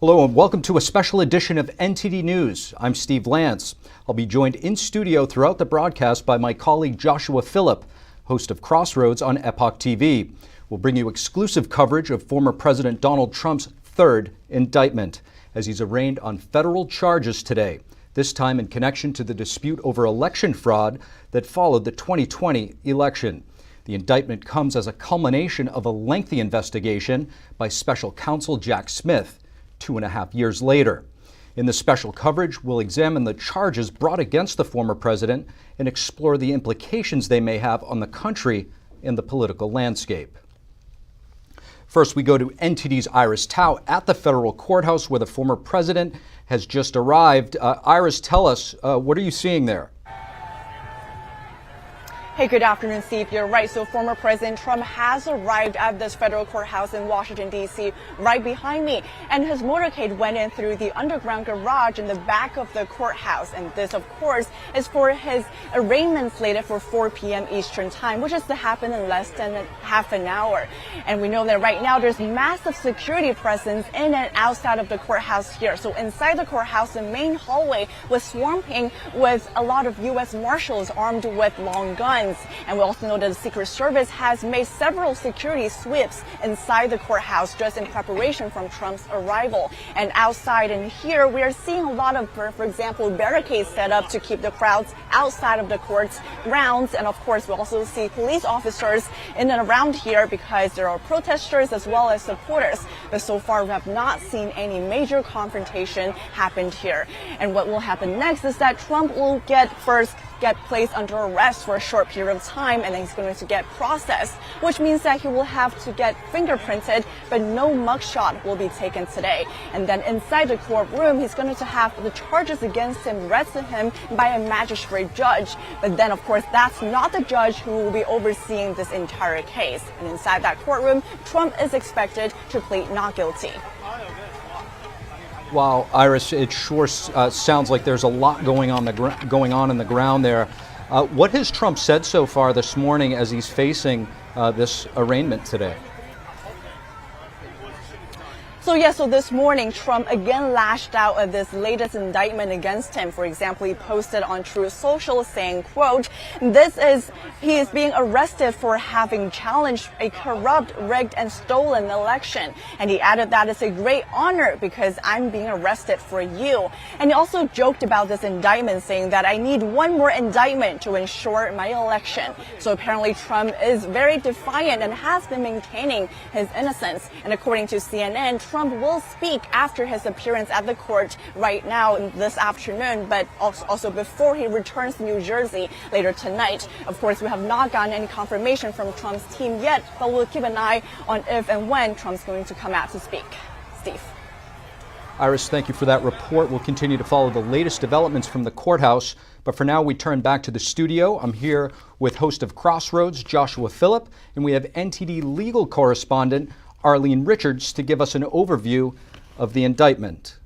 Hello and welcome to a special edition of NTD News. I'm Steve Lance. I'll be joined in studio throughout the broadcast by my colleague Joshua Phillip, host of Crossroads on Epoch TV. We'll bring you exclusive coverage of former President Donald Trump's third indictment as he's arraigned on federal charges today, this time in connection to the dispute over election fraud that followed the 2020 election. The indictment comes as a culmination of a lengthy investigation by special counsel Jack Smith 2.5 years later. In the special coverage, we'll examine the charges brought against the former president and explore the implications they may have on the country and the political landscape. First, we go to NTD's Iris Tao at the federal courthouse where the former president has just arrived. Iris, tell us, what are you seeing there? Hey, good afternoon, Steve. You're right. So former President Trump has arrived at this federal courthouse in Washington, D.C. right behind me. And his motorcade went in through the underground garage in the back of the courthouse. And this, of course, is for his arraignment slated for 4 p.m. Eastern time, which is to happen in less than half an hour. And we know that right now there's massive security presence in and outside of the courthouse here. So inside the courthouse, the main hallway was swamping with a lot of U.S. Marshals armed with long guns. And we also know that the Secret Service has made several security sweeps inside the courthouse just in preparation from Trump's arrival. And outside and here, we are seeing a lot of, for example, barricades set up to keep the crowds outside of the court's grounds. And of course, we also see police officers in and around here because there are protesters as well as supporters. But so far, we have not seen any major confrontation happened here. And what will happen next is that Trump will get placed under arrest for a short period of time, and then he's going to get processed, which means that he will have to get fingerprinted, but no mugshot will be taken today. And then inside the courtroom, he's going to have the charges against him read to him by a magistrate judge. But then, of course, that's not the judge who will be overseeing this entire case. And inside that courtroom, Trump is expected to plead not guilty. Wow, Iris, it sure sounds like there's a lot going on in the ground there. What has Trump said so far this morning as he's facing this arraignment today? So this morning, Trump again lashed out at this latest indictment against him. For example, he posted on Truth Social saying, quote, he is being arrested for having challenged a corrupt, rigged, and stolen election. And he added that it's a great honor because I'm being arrested for you. And he also joked about this indictment, saying that I need one more indictment to ensure my election. So apparently Trump is very defiant and has been maintaining his innocence. And according to CNN, Trump will speak after his appearance at the court right now this afternoon, but also before he returns to New Jersey later tonight. Of course, we have not gotten any confirmation from Trump's team yet, but we'll keep an eye on if and when Trump's going to come out to speak. Steve. Iris, thank you for that report. We'll continue to follow the latest developments from the courthouse. But for now, we turn back to the studio. I'm here with host of Crossroads, Joshua Phillip, and we have NTD legal correspondent Arlene Richards to give us an overview of the indictment.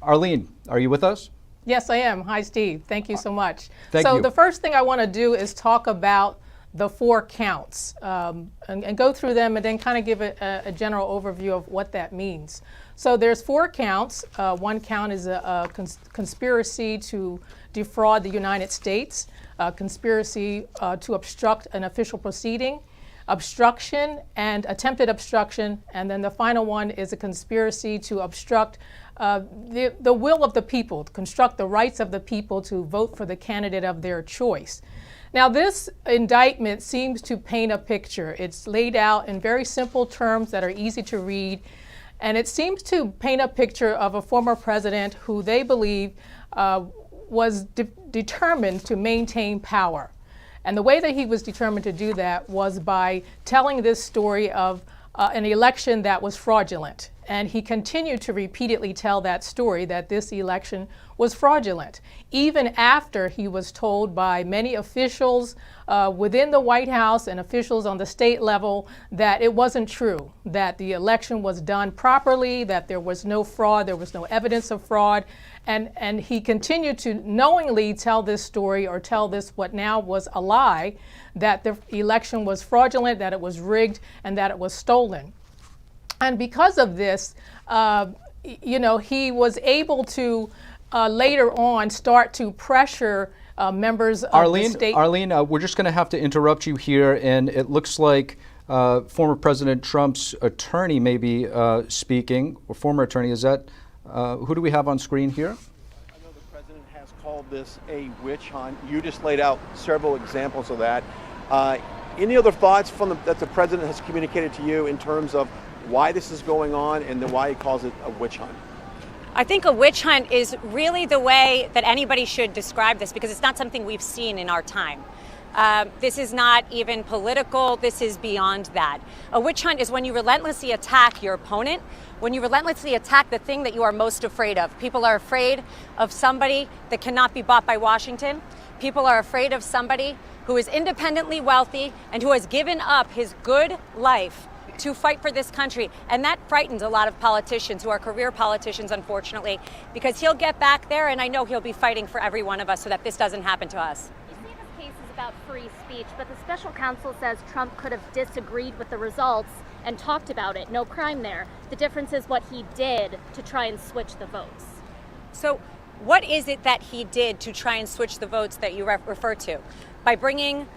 Arlene, are you with us? Yes, I am. Hi, Steve. Thank you so much. Thank you. So the first thing I want to do is talk about the 4 counts and go through them and then kind of give a general overview of what that means. So there's 4 counts. One count is a conspiracy to defraud the United States, conspiracy to obstruct an official proceeding, obstruction and attempted obstruction, and then the final one is a conspiracy to obstruct the will of the people, to construct the rights of the people to vote for the candidate of their choice. Now, this indictment seems to paint a picture. It's laid out in very simple terms that are easy to read, and it seems to paint a picture of a former president who they believe was determined to maintain power. And the way that he was determined to do that was by telling this story of an election that was fraudulent. And he continued to repeatedly tell that story, that this election was fraudulent, even after he was told by many officials within the White House and officials on the state level that it wasn't true, that the election was done properly, that there was no fraud, there was no evidence of fraud. And he continued to knowingly tell this story, or tell this what now was a lie, that the election was fraudulent, that it was rigged, and that it was stolen. And because of this, he was able to later on start to pressure members of the state. Arlene, we're just going to have to interrupt you here, and it looks like former President Trump's attorney may be speaking, or former attorney. Is that, who do we have on screen here? I know the president has called this a witch hunt. You just laid out several examples of that. Any other thoughts that the president has communicated to you in terms of why this is going on and then why he calls it a witch hunt? I think a witch hunt is really the way that anybody should describe this, because it's not something we've seen in our time. This is not even political. This is beyond that. A witch hunt is when you relentlessly attack your opponent, when you relentlessly attack the thing that you are most afraid of. People are afraid of somebody that cannot be bought by Washington. People are afraid of somebody who is independently wealthy and who has given up his good life to fight for this country. And that frightens a lot of politicians who are career politicians, unfortunately, because he'll get back there, and I know he'll be fighting for every one of us so that this doesn't happen to us. You see, this case is about free speech, but the special counsel says Trump could have disagreed with the results and talked about it. No crime there. The difference is what he did to try and switch the votes. So what is it that he did to try and switch the votes that you refer to? By bringing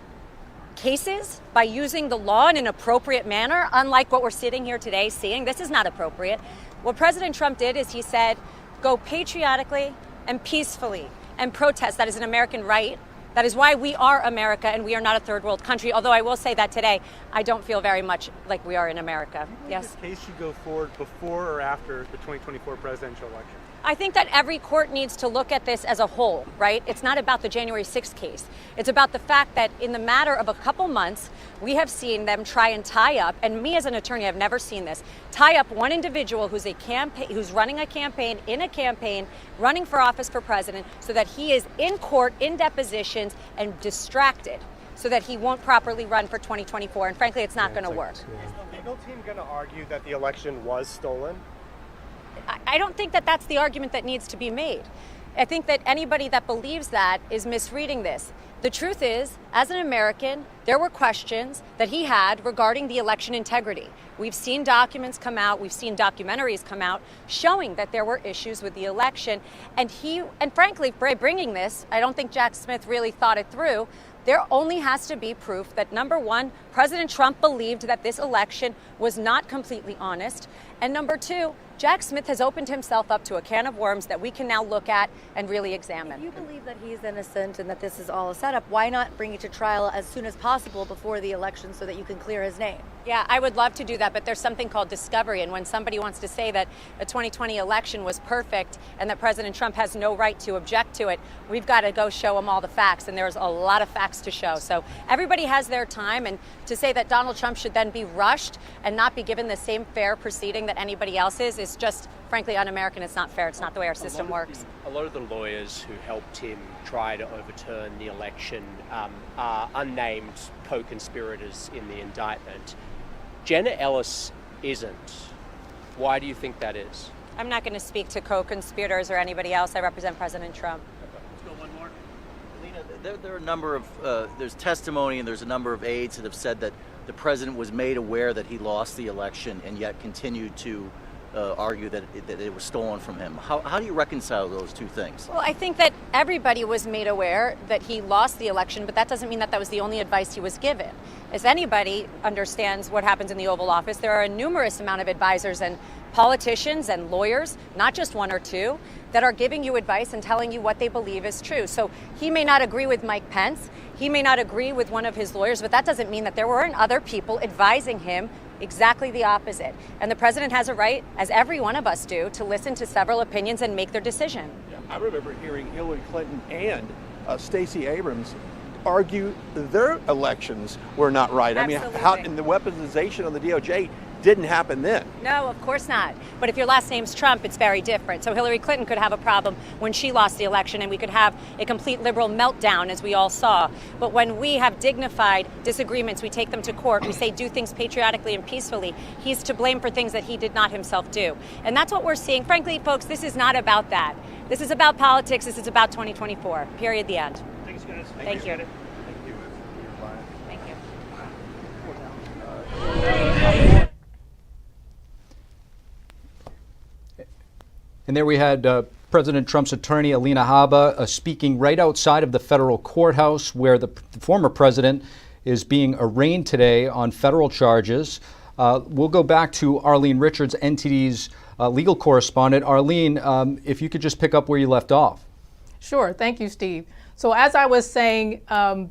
cases, by using the law in an appropriate manner, unlike what we're sitting here today seeing. This is not appropriate. What President Trump did is he said, go patriotically and peacefully and protest. That is an American right. That is why we are America and we are not a third world country. Although I will say that today, I don't feel very much like we are in America. Yes? This case should go forward before or after the 2024 presidential election? I think that every court needs to look at this as a whole, right? It's not about the January 6th case. It's about the fact that in the matter of a couple months, we have seen them try and tie up, and me as an attorney, I've never seen this, tie up one individual who's running a campaign, running for office for president, so that he is in court, in depositions, and distracted, so that he won't properly run for 2024. And frankly, it's not going to work. Is the legal team going to argue that the election was stolen? I don't think that that's the argument that needs to be made. I think that anybody that believes that is misreading this. The truth is, as an American, there were questions that he had regarding the election integrity. We've seen documents come out, we've seen documentaries come out showing that there were issues with the election. And frankly, by bringing this, I don't think Jack Smith really thought it through. There only has to be proof that, number one, President Trump believed that this election was not completely honest. And number two, Jack Smith has opened himself up to a can of worms that we can now look at and really examine. If you believe that he's innocent and that this is all a setup, why not bring it to trial as soon as possible before the election so that you can clear his name? Yeah, I would love to do that, but there's something called discovery. And when somebody wants to say that the 2020 election was perfect and that President Trump has no right to object to it, we've got to go show him all the facts. And there's a lot of facts to show. So everybody has their time. And to say that Donald Trump should then be rushed and not be given the same fair proceeding that anybody else is just, frankly, un-American. It's not fair. It's not the way our system works. A lot of the lawyers who helped him try to overturn the election are unnamed co-conspirators in the indictment. Jenna Ellis isn't. Why do you think that is? I'm not going to speak to co-conspirators or anybody else. I represent President Trump. Let's go one more. Alina, there are a number of, there's testimony and there's a number of aides that have said that the president was made aware that he lost the election and yet continued to argue that it was stolen from him. How do you reconcile those two things? Well, I think that everybody was made aware that he lost the election, but that doesn't mean that that was the only advice he was given. As anybody understands what happens in the Oval Office, there are a numerous amount of advisors and politicians and lawyers, not just one or two, that are giving you advice and telling you what they believe is true. So he may not agree with Mike Pence, he may not agree with one of his lawyers, but that doesn't mean that there weren't other people advising him exactly the opposite. And the president has a right, as every one of us do, to listen to several opinions and make their decision. Yeah, I remember hearing Hillary Clinton and Stacey Abrams argue their elections were not right. Absolutely. I mean, and the weaponization of the DOJ didn't happen then. No, of course not. But if your last name's Trump, it's very different. So Hillary Clinton could have a problem when she lost the election, and we could have a complete liberal meltdown, as we all saw. But when we have dignified disagreements, we take them to court, we say do things patriotically and peacefully. He's to blame for things that he did not himself do. And that's what we're seeing. Frankly, folks, this is not about that. This is about politics. This is about 2024. Period. The end. Thanks, guys. Thank you. Thank you. Thank you. And there we had President Trump's attorney, Alina Habba, speaking right outside of the federal courthouse where the former president is being arraigned today on federal charges. We'll go back to Arlene Richards, NTD's legal correspondent. Arlene, if you could just pick up where you left off. Sure. Thank you, Steve. So as I was saying, according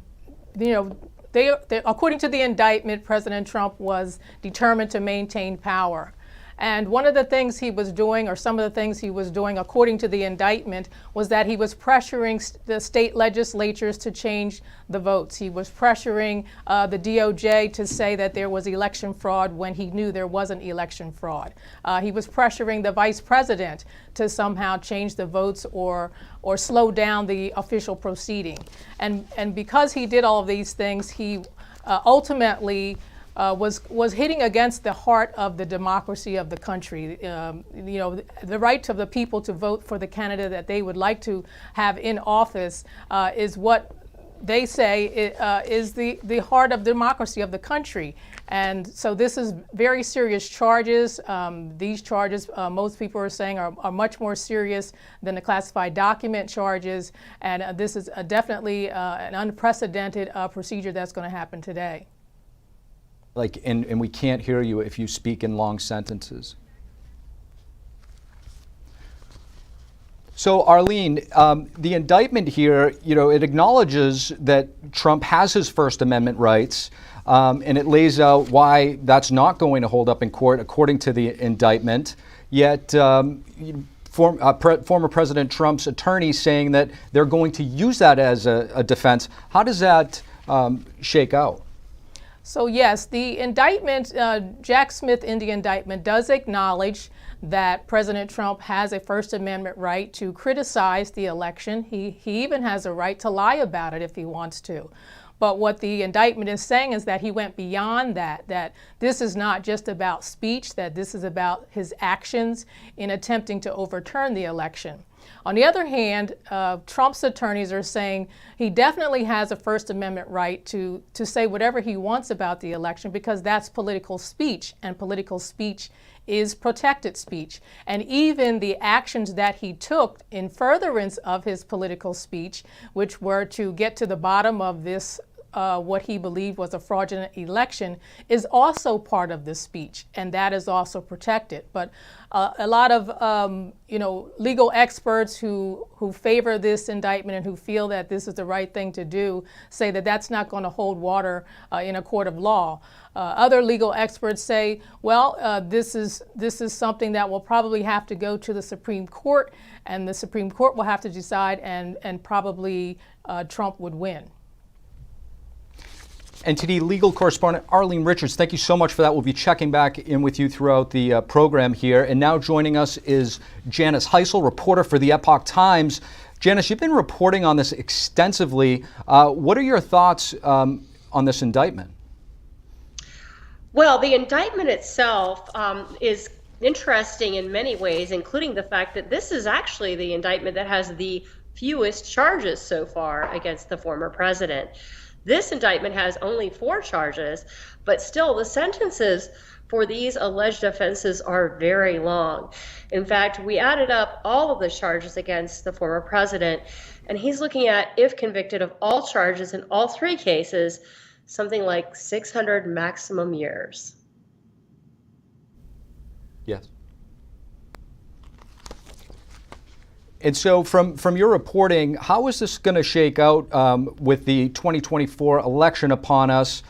to the indictment, President Trump was determined to maintain power. And one of the things he was doing, or some of the things he was doing, according to the indictment, was that he was pressuring the state legislatures to change the votes. He was pressuring the DOJ to say that there was election fraud when he knew there wasn't election fraud. He was pressuring the vice president to somehow change the votes or slow down the official proceeding. And because he did all of these things, he ultimately was hitting against the heart of the democracy of the country. The right of the people to vote for the candidate that they would like to have in office is what they say is the heart of democracy of the country. And so this is very serious charges. These charges, most people are saying, are much more serious than the classified document charges. And this is definitely an unprecedented procedure that's going to happen today. And we can't hear you if you speak in long sentences. So, Arlene, the indictment here, it acknowledges that Trump has his First Amendment rights, and it lays out why that's not going to hold up in court, according to the indictment. Yet, former President Trump's attorney saying that they're going to use that as a defense. How does that shake out? So yes, the indictment, Jack Smith in the indictment does acknowledge that President Trump has a First Amendment right to criticize the election. He even has a right to lie about it if he wants to. But what the indictment is saying is that he went beyond that this is not just about speech, that this is about his actions in attempting to overturn the election. On the other hand, Trump's attorneys are saying he definitely has a First Amendment right to say whatever he wants about the election because that's political speech, and political speech is protected speech. And even the actions that he took in furtherance of his political speech, which were to get to the bottom of this what he believed was a fraudulent election, is also part of the speech, and that is also protected. But a lot of legal experts who favor this indictment and who feel that this is the right thing to do say that that's not going to hold water in a court of law. Other legal experts say, well, this is something that will probably have to go to the Supreme Court, and the Supreme Court will have to decide, and probably Trump would win. NTD legal correspondent Arlene Richards, thank you so much for that. We'll be checking back in with you throughout the program here. And now joining us is Janice Heisel, reporter for the Epoch Times. Janice, you've been reporting on this extensively. What are your thoughts on this indictment? Well, the indictment itself is interesting in many ways, including the fact that this is actually the indictment that has the fewest charges so far against the former president. This indictment has only 4 charges, but still the sentences for these alleged offenses are very long. In fact, we added up all of the charges against the former president, and he's looking at, if convicted of all charges in all 3 cases, something like 600 maximum years. Yes. And so from your reporting, how is this going to shake out with the 2024 election upon us?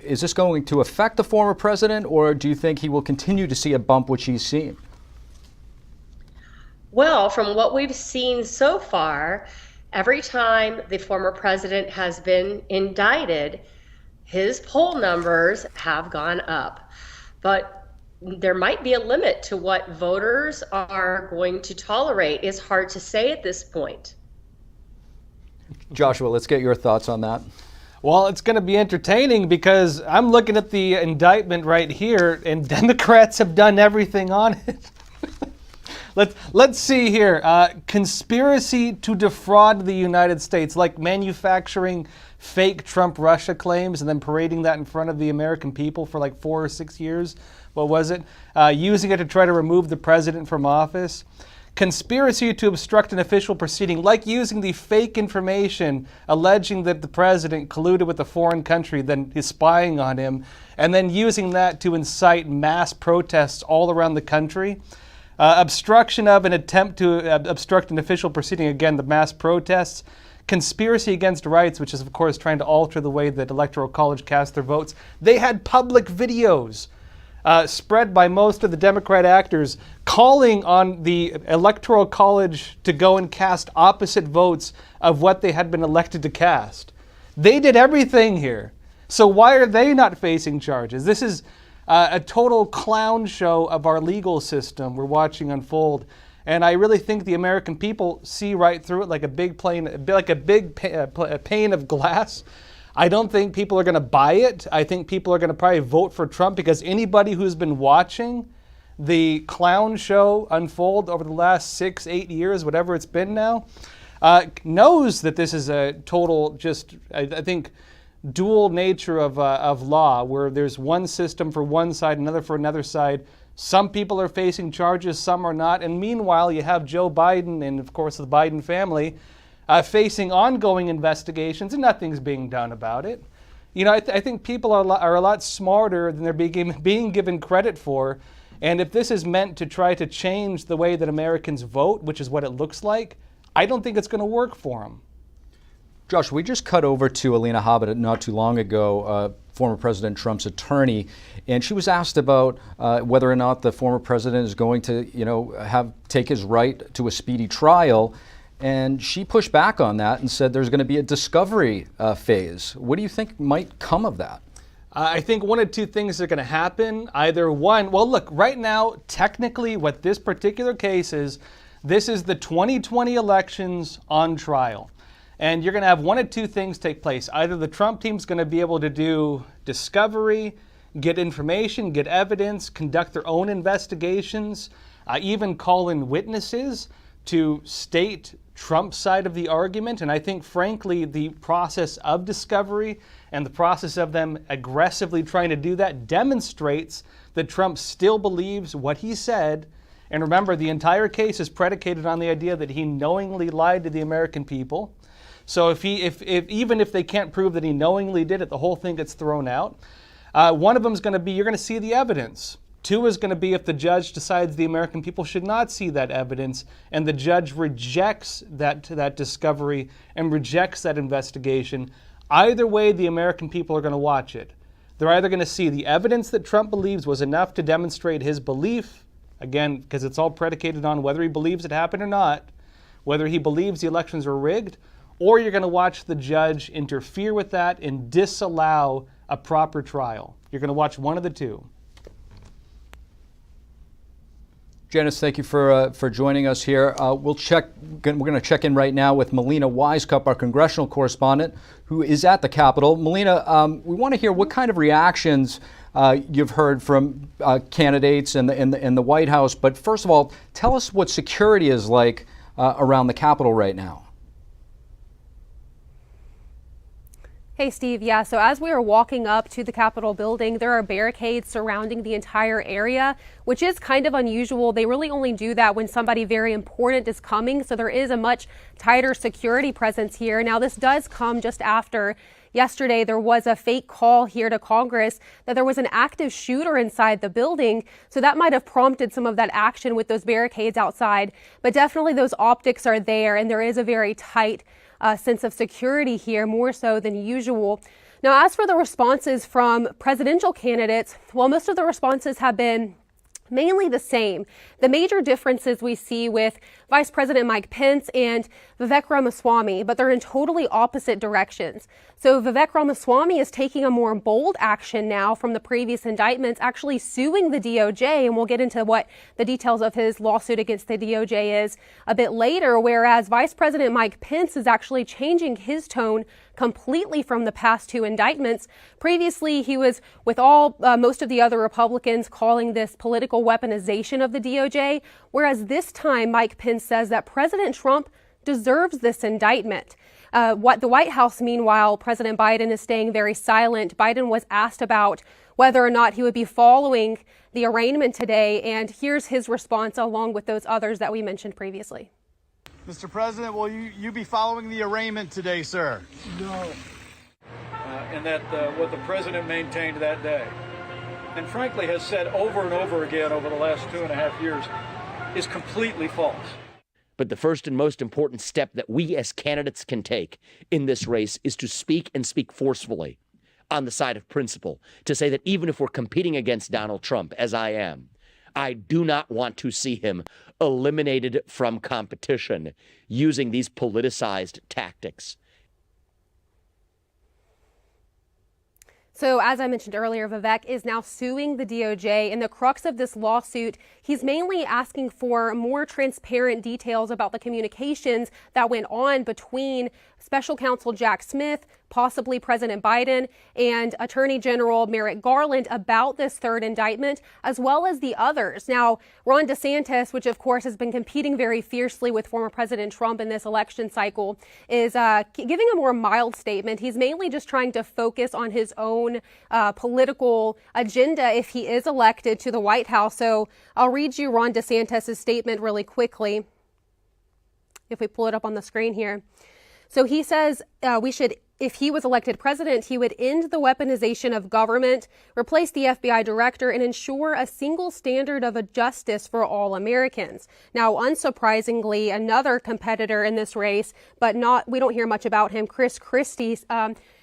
Is this going to affect the former president, or do you think he will continue to see a bump which he's seen? Well, from what we've seen so far, every time the former president has been indicted, his poll numbers have gone up. But there might be a limit to what voters are going to tolerate. It's hard to say at this point. Joshua, let's get your thoughts on that. Well, it's going to be entertaining because I'm looking at the indictment right here, and Democrats have done everything on it. Let's see here. Conspiracy to defraud the United States, like manufacturing fake Trump-Russia claims and then parading that in front of the American people for like 4 or 6 years. What was it? Using it to try to remove the president from office. conspiracy to obstruct an official proceeding, like using the fake information alleging that the president colluded with a foreign country, then is spying on him, and then using that to incite mass protests all around the country. Obstruction of an attempt to obstruct an official proceeding, again, the mass protests. Conspiracy against rights, which is, of course, trying to alter the way that Electoral College cast their votes. They had public videos spread by most of the Democrat actors calling on the Electoral College to go and cast opposite votes of what they had been elected to cast. They did everything here. So why are they not facing charges? This is a total clown show of our legal system we're watching unfold. And I really think the American people see right through it like a big pane of glass. I don't think people are going to buy it. I think people are going to probably vote for Trump because anybody who's been watching the clown show unfold over the last 6, 8 years, whatever it's been now, knows that this is a total just, I think, dual nature of law, where there's one system for one side, another for another side. Some people are facing charges, some are not. And meanwhile, you have Joe Biden and, of course, the Biden family facing ongoing investigations, and nothing's being done about it. You know, I think people are a lot smarter than they're being given credit for. And if this is meant to try to change the way that Americans vote, which is what it looks like, I don't think it's going to work for them. Josh, we just cut over to Alina Habba not too long ago, former President Trump's attorney, and she was asked about whether or not the former president is going to, take his right to a speedy trial. And she pushed back on that and said there's going to be a discovery phase. What do you think might come of that? I think one of two things are going to happen. Either one, well, look, right now, technically what this particular case is, this is the 2020 elections on trial. And you're going to have one of two things take place. Either the Trump team's going to be able to do discovery, get information, get evidence, conduct their own investigations, even call in witnesses to state Trump's side of the argument. And I think, frankly, the process of discovery and the process of them aggressively trying to do that demonstrates that Trump still believes what he said. And remember, the entire case is predicated on the idea that he knowingly lied to the American people. So even if they can't prove that he knowingly did it, the whole thing gets thrown out. One of them is going to be, you're going to see the evidence. Two is going to be if the judge decides the American people should not see that evidence and the judge rejects that discovery and rejects that investigation. Either way, the American people are going to watch it. They're either going to see the evidence that Trump believes was enough to demonstrate his belief, again, because it's all predicated on whether he believes it happened or not, whether he believes the elections were rigged, or you're going to watch the judge interfere with that and disallow a proper trial. You're going to watch one of the two. Janice, thank you for joining us here. We're going to check in right now with Melina Wisecup, our congressional correspondent, who is at the Capitol. Melina, we want to hear what kind of reactions you've heard from candidates in the White House. But first of all, tell us what security is like around the Capitol right now. Hey, Steve. Yeah, so as we are walking up to the Capitol building, there are barricades surrounding the entire area, which is kind of unusual. They really only do that when somebody very important is coming. So there is a much tighter security presence here. Now, this does come just after yesterday there was a fake call here to Congress that there was an active shooter inside the building. So that might have prompted some of that action with those barricades outside. But definitely those optics are there, and there is a very tight sense of security here, more so than usual. Now, as for the responses from presidential candidates, well, most of the responses have been mainly the same. The major differences we see with Vice President Mike Pence and Vivek Ramaswamy, but they're in totally opposite directions. So Vivek Ramaswamy is taking a more bold action now from the previous indictments, actually suing the DOJ, and we'll get into what the details of his lawsuit against the DOJ is a bit later, whereas Vice President Mike Pence is actually changing his tone completely from the past two indictments. Previously, he was, with most of the other Republicans, calling this political weaponization of the DOJ, whereas this time Mike Pence says that President Trump deserves this indictment. What the White House, meanwhile, President Biden is staying very silent. Biden was asked about whether or not he would be following the arraignment today, and here's his response along with those others that we mentioned previously. Mr. President, will you be following the arraignment today, sir? No. And that what the president maintained that day, and frankly has said over and over again over the last 2.5 years, is completely false. But the first and most important step that we as candidates can take in this race is to speak and speak forcefully on the side of principle, to say that even if we're competing against Donald Trump, as I am, I do not want to see him eliminated from competition using these politicized tactics. So as I mentioned earlier, Vivek is now suing the DOJ. In the crux of this lawsuit, he's mainly asking for more transparent details about the communications that went on between Special Counsel Jack Smith, possibly President Biden, and Attorney General Merrick Garland about this third indictment, as well as the others. Now, Ron DeSantis, which of course has been competing very fiercely with former President Trump in this election cycle, is giving a more mild statement. He's mainly just trying to focus on his own political agenda if he is elected to the White House. So I'll read you Ron DeSantis' statement really quickly, if we pull it up on the screen here. So he says if he was elected president, he would end the weaponization of government, replace the FBI director, and ensure a single standard of justice for all Americans. Now, unsurprisingly, another competitor in this race, but we don't hear much about him, Chris Christie,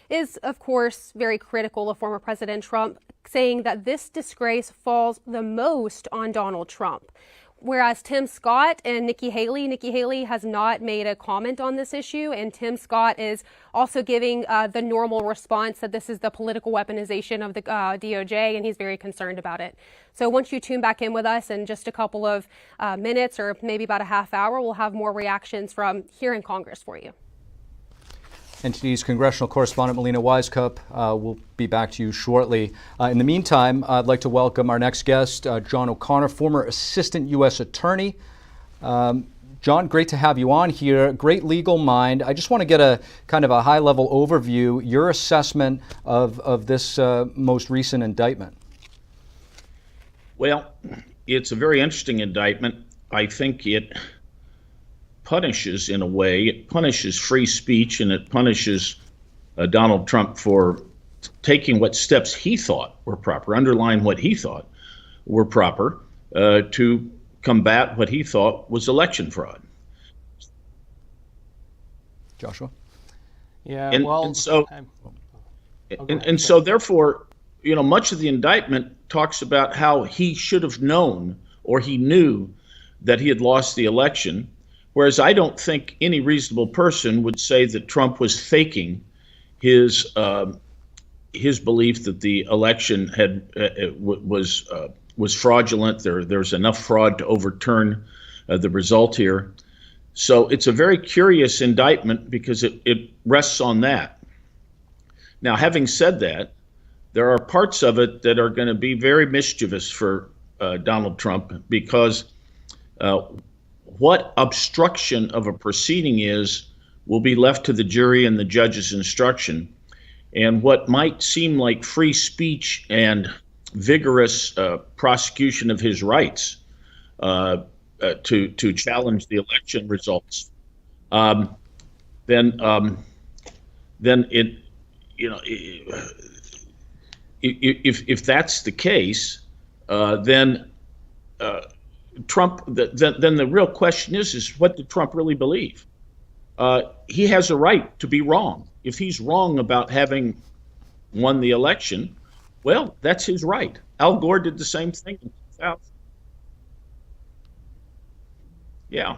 is, of course, very critical of former President Trump, saying that this disgrace falls the most on Donald Trump. Whereas Tim Scott and Nikki Haley has not made a comment on this issue, and Tim Scott is also giving the normal response that this is the political weaponization of the DOJ, and he's very concerned about it. So once you tune back in with us in just a couple of minutes or maybe about a half hour, we'll have more reactions from here in Congress for you. NTD's congressional correspondent Melina Wisecup will be back to you shortly. In the meantime, I'd like to welcome our next guest, John O'Connor, former Assistant U.S. Attorney. John, great to have you on here. Great legal mind. I just want to get a kind of a high-level overview, your assessment of this most recent indictment. Well, it's a very interesting indictment. I think it punishes, in a way, it punishes free speech, and it punishes Donald Trump for taking what steps he thought were proper, underline what he thought were proper, to combat what he thought was election fraud. Joshua? Yeah, and so therefore, you know, much of the indictment talks about how he should have known, or he knew, that he had lost the election. Whereas I don't think any reasonable person would say that Trump was faking his belief that the election was fraudulent. There's enough fraud to overturn the result here. So it's a very curious indictment because it rests on that. Now, having said that, there are parts of it that are going to be very mischievous for Donald Trump, because what obstruction of a proceeding is will be left to the jury and the judge's instruction. And what might seem like free speech and vigorous prosecution of his rights to challenge the election results, then it, you know, if that's the case, then Trump, then the real question is what did Trump really believe? He has a right to be wrong. If he's wrong about having won the election, well, that's his right. Al Gore did the same thing in 2000. Yeah.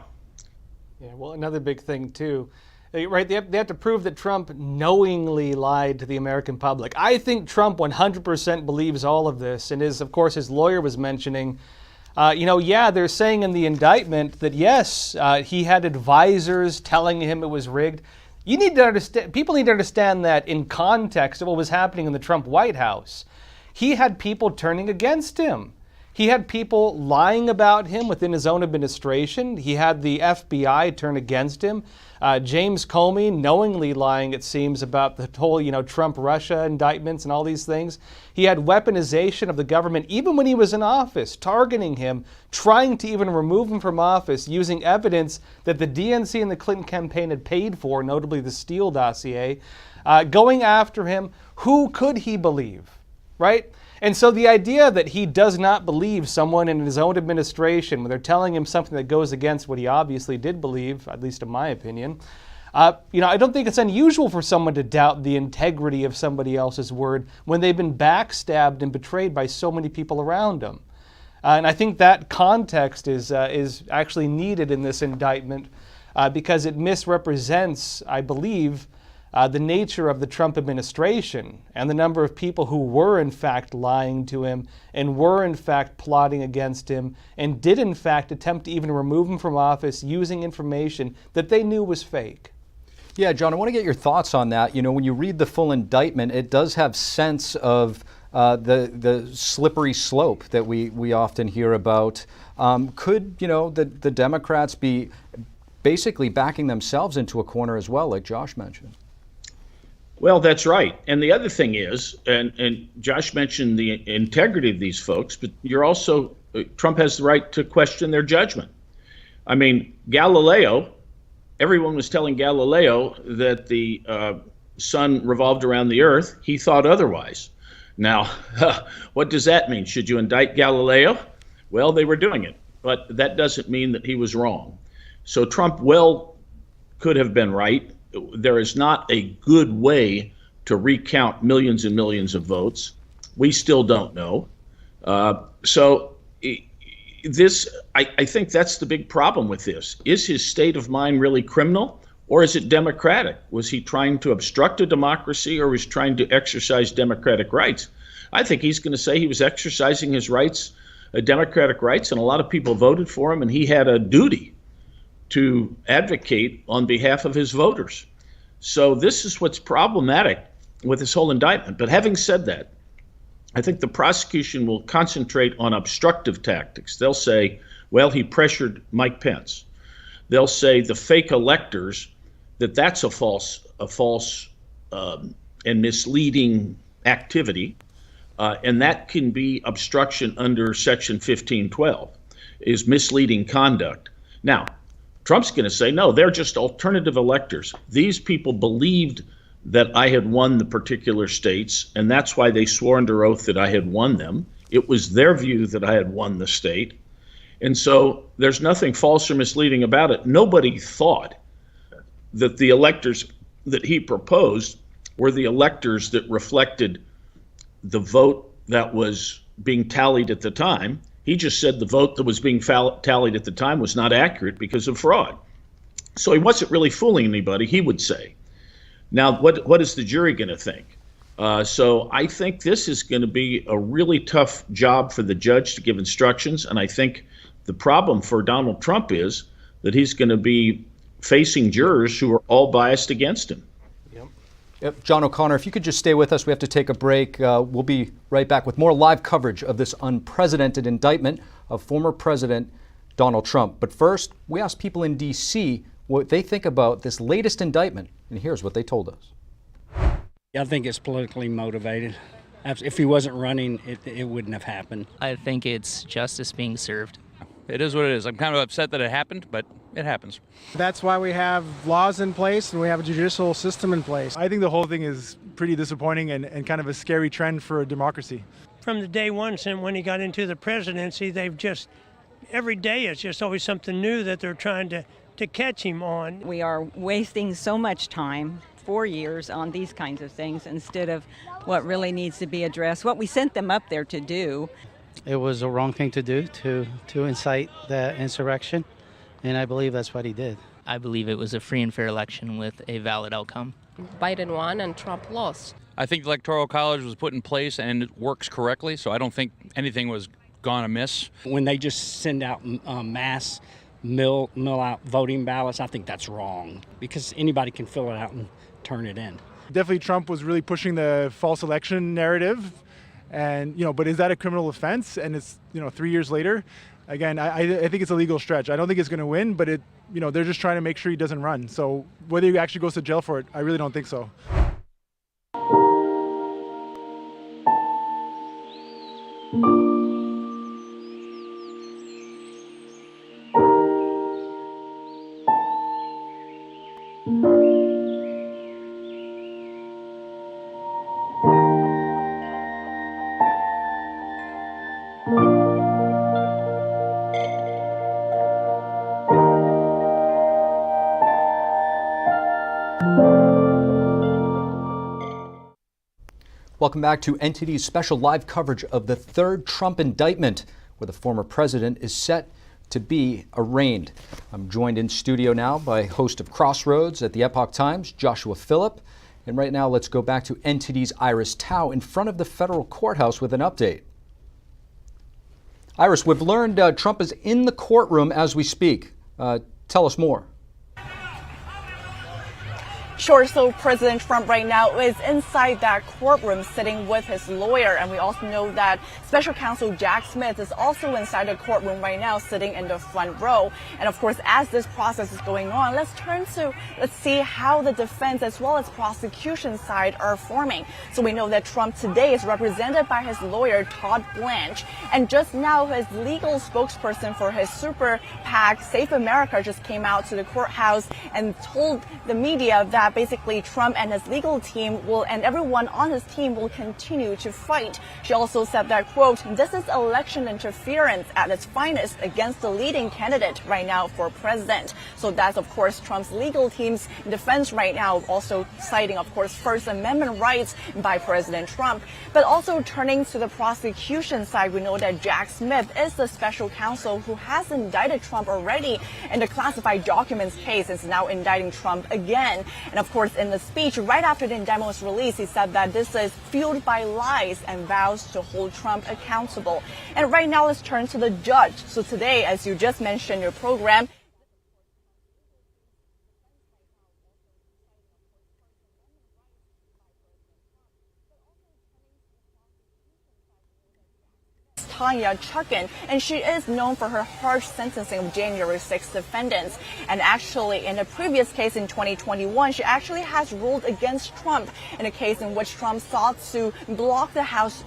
Yeah, well, another big thing, too, right? They have to prove that Trump knowingly lied to the American public. I think Trump 100% believes all of this, and of course, his lawyer was mentioning, they're saying in the indictment that, yes, he had advisors telling him it was rigged. You need to understand, people need to understand that in context of what was happening in the Trump White House. He had people turning against him. He had people lying about him within his own administration. He had the FBI turn against him. James Comey knowingly lying, it seems, about the whole, Trump-Russia indictments and all these things. He had weaponization of the government, even when he was in office, targeting him, trying to even remove him from office, using evidence that the DNC and the Clinton campaign had paid for, notably the Steele dossier, going after him. Who could he believe, right? And so the idea that he does not believe someone in his own administration when they're telling him something that goes against what he obviously did believe, at least in my opinion, I don't think it's unusual for someone to doubt the integrity of somebody else's word when they've been backstabbed and betrayed by so many people around them. And I think that context is actually needed in this indictment because it misrepresents, I believe, the nature of the Trump administration and the number of people who were in fact lying to him and were in fact plotting against him and did in fact attempt to even remove him from office using information that they knew was fake. Yeah, John, I want to get your thoughts on that. When you read the full indictment, it does have sense of the slippery slope that we often hear about. Could, the Democrats be basically backing themselves into a corner as well, like Josh mentioned? Well, that's right. And the other thing is, and Josh mentioned the integrity of these folks, but Trump has the right to question their judgment. I mean, Galileo, everyone was telling Galileo that the sun revolved around the earth. He thought otherwise. Now, what does that mean? Should you indict Galileo? Well, they were doing it, but that doesn't mean that he was wrong. So Trump could have been right. There is not a good way to recount millions and millions of votes. We still don't know. I think that's the big problem with this. Is his state of mind really criminal, or is it democratic? Was he trying to obstruct a democracy, or was he trying to exercise democratic rights? I think he's going to say he was exercising his rights, democratic rights, and a lot of people voted for him, and he had a duty to advocate on behalf of his voters. So this is what's problematic with this whole indictment. But having said that, I think the prosecution will concentrate on obstructive tactics. They'll say, well, he pressured Mike Pence. They'll say the fake electors, that's a false and misleading activity, and that can be obstruction under Section 1512, is misleading conduct. Now, Trump's going to say, no, they're just alternative electors. These people believed that I had won the particular states, and that's why they swore under oath that I had won them. It was their view that I had won the state. And so there's nothing false or misleading about it. Nobody thought that the electors that he proposed were the electors that reflected the vote that was being tallied at the time. He just said the vote that was being tallied at the time was not accurate because of fraud. So he wasn't really fooling anybody, he would say. Now, what is the jury going to think? So I think this is going to be a really tough job for the judge to give instructions. And I think the problem for Donald Trump is that he's going to be facing jurors who are all biased against him. Yep. John O'Connor, if you could just stay with us, we have to take a break. We'll be right back with more live coverage of this unprecedented indictment of former President Donald Trump. But first, we asked people in D.C. what they think about this latest indictment, and here's what they told us. I think it's politically motivated. If he wasn't running, it wouldn't have happened. I think it's justice being served. It is what it is. I'm kind of upset that it happened, but it happens. That's why we have laws in place and we have a judicial system in place. I think the whole thing is pretty disappointing and kind of a scary trend for a democracy. From the day one, since when he got into the presidency, every day it's just always something new that they're trying to catch him on. We are wasting so much time, 4 years, on these kinds of things instead of what really needs to be addressed, what we sent them up there to do. It was a wrong thing to do, to incite the insurrection, and I believe that's what he did. I believe it was a free and fair election with a valid outcome. Biden won and Trump lost. I think the Electoral College was put in place and it works correctly, so I don't think anything was gone amiss. When they just send out mass mill out voting ballots, I think that's wrong because anybody can fill it out and turn it in. Definitely Trump was really pushing the false election narrative, And, but is that a criminal offense? And it's, 3 years later. Again, I think it's a legal stretch. I don't think it's going to win, but they're just trying to make sure he doesn't run. So whether he actually goes to jail for it, I really don't think so. Welcome back to NTD's special live coverage of the third Trump indictment, where the former president is set to be arraigned. I'm joined in studio now by host of Crossroads at the Epoch Times, Joshua Phillip. And right now, let's go back to NTD's Iris Tao in front of the federal courthouse with an update. Iris, we've learned Trump is in the courtroom as we speak. Tell us more. Sure, so President Trump right now is inside that courtroom sitting with his lawyer, and we also know that Special Counsel Jack Smith is also inside the courtroom right now sitting in the front row. And of course, as this process is going on, let's see how the defense as well as prosecution side are forming. So we know that Trump today is represented by his lawyer Todd Blanche, and just now his legal spokesperson for his super PAC Safe America just came out to the courthouse and told the media that basically Trump and his legal team and everyone on his team will continue to fight. She also said that, quote, "This is election interference at its finest against the leading candidate right now for president." So that's, of course, Trump's legal team's defense right now, also citing, of course, First Amendment rights by President Trump. But also turning to the prosecution side, we know that Jack Smith is the special counsel who has indicted Trump already in the classified documents case, is now indicting Trump again. And of course, in the speech right after the indictment was released, he said that this is fueled by lies and vows to hold Trump accountable. And right now, let's turn to the judge. So today, as you just mentioned in your program, Tanya Chutkan, and she is known for her harsh sentencing of January 6 defendants. And actually, in a previous case in 2021, she actually has ruled against Trump in a case in which Trump sought to block the House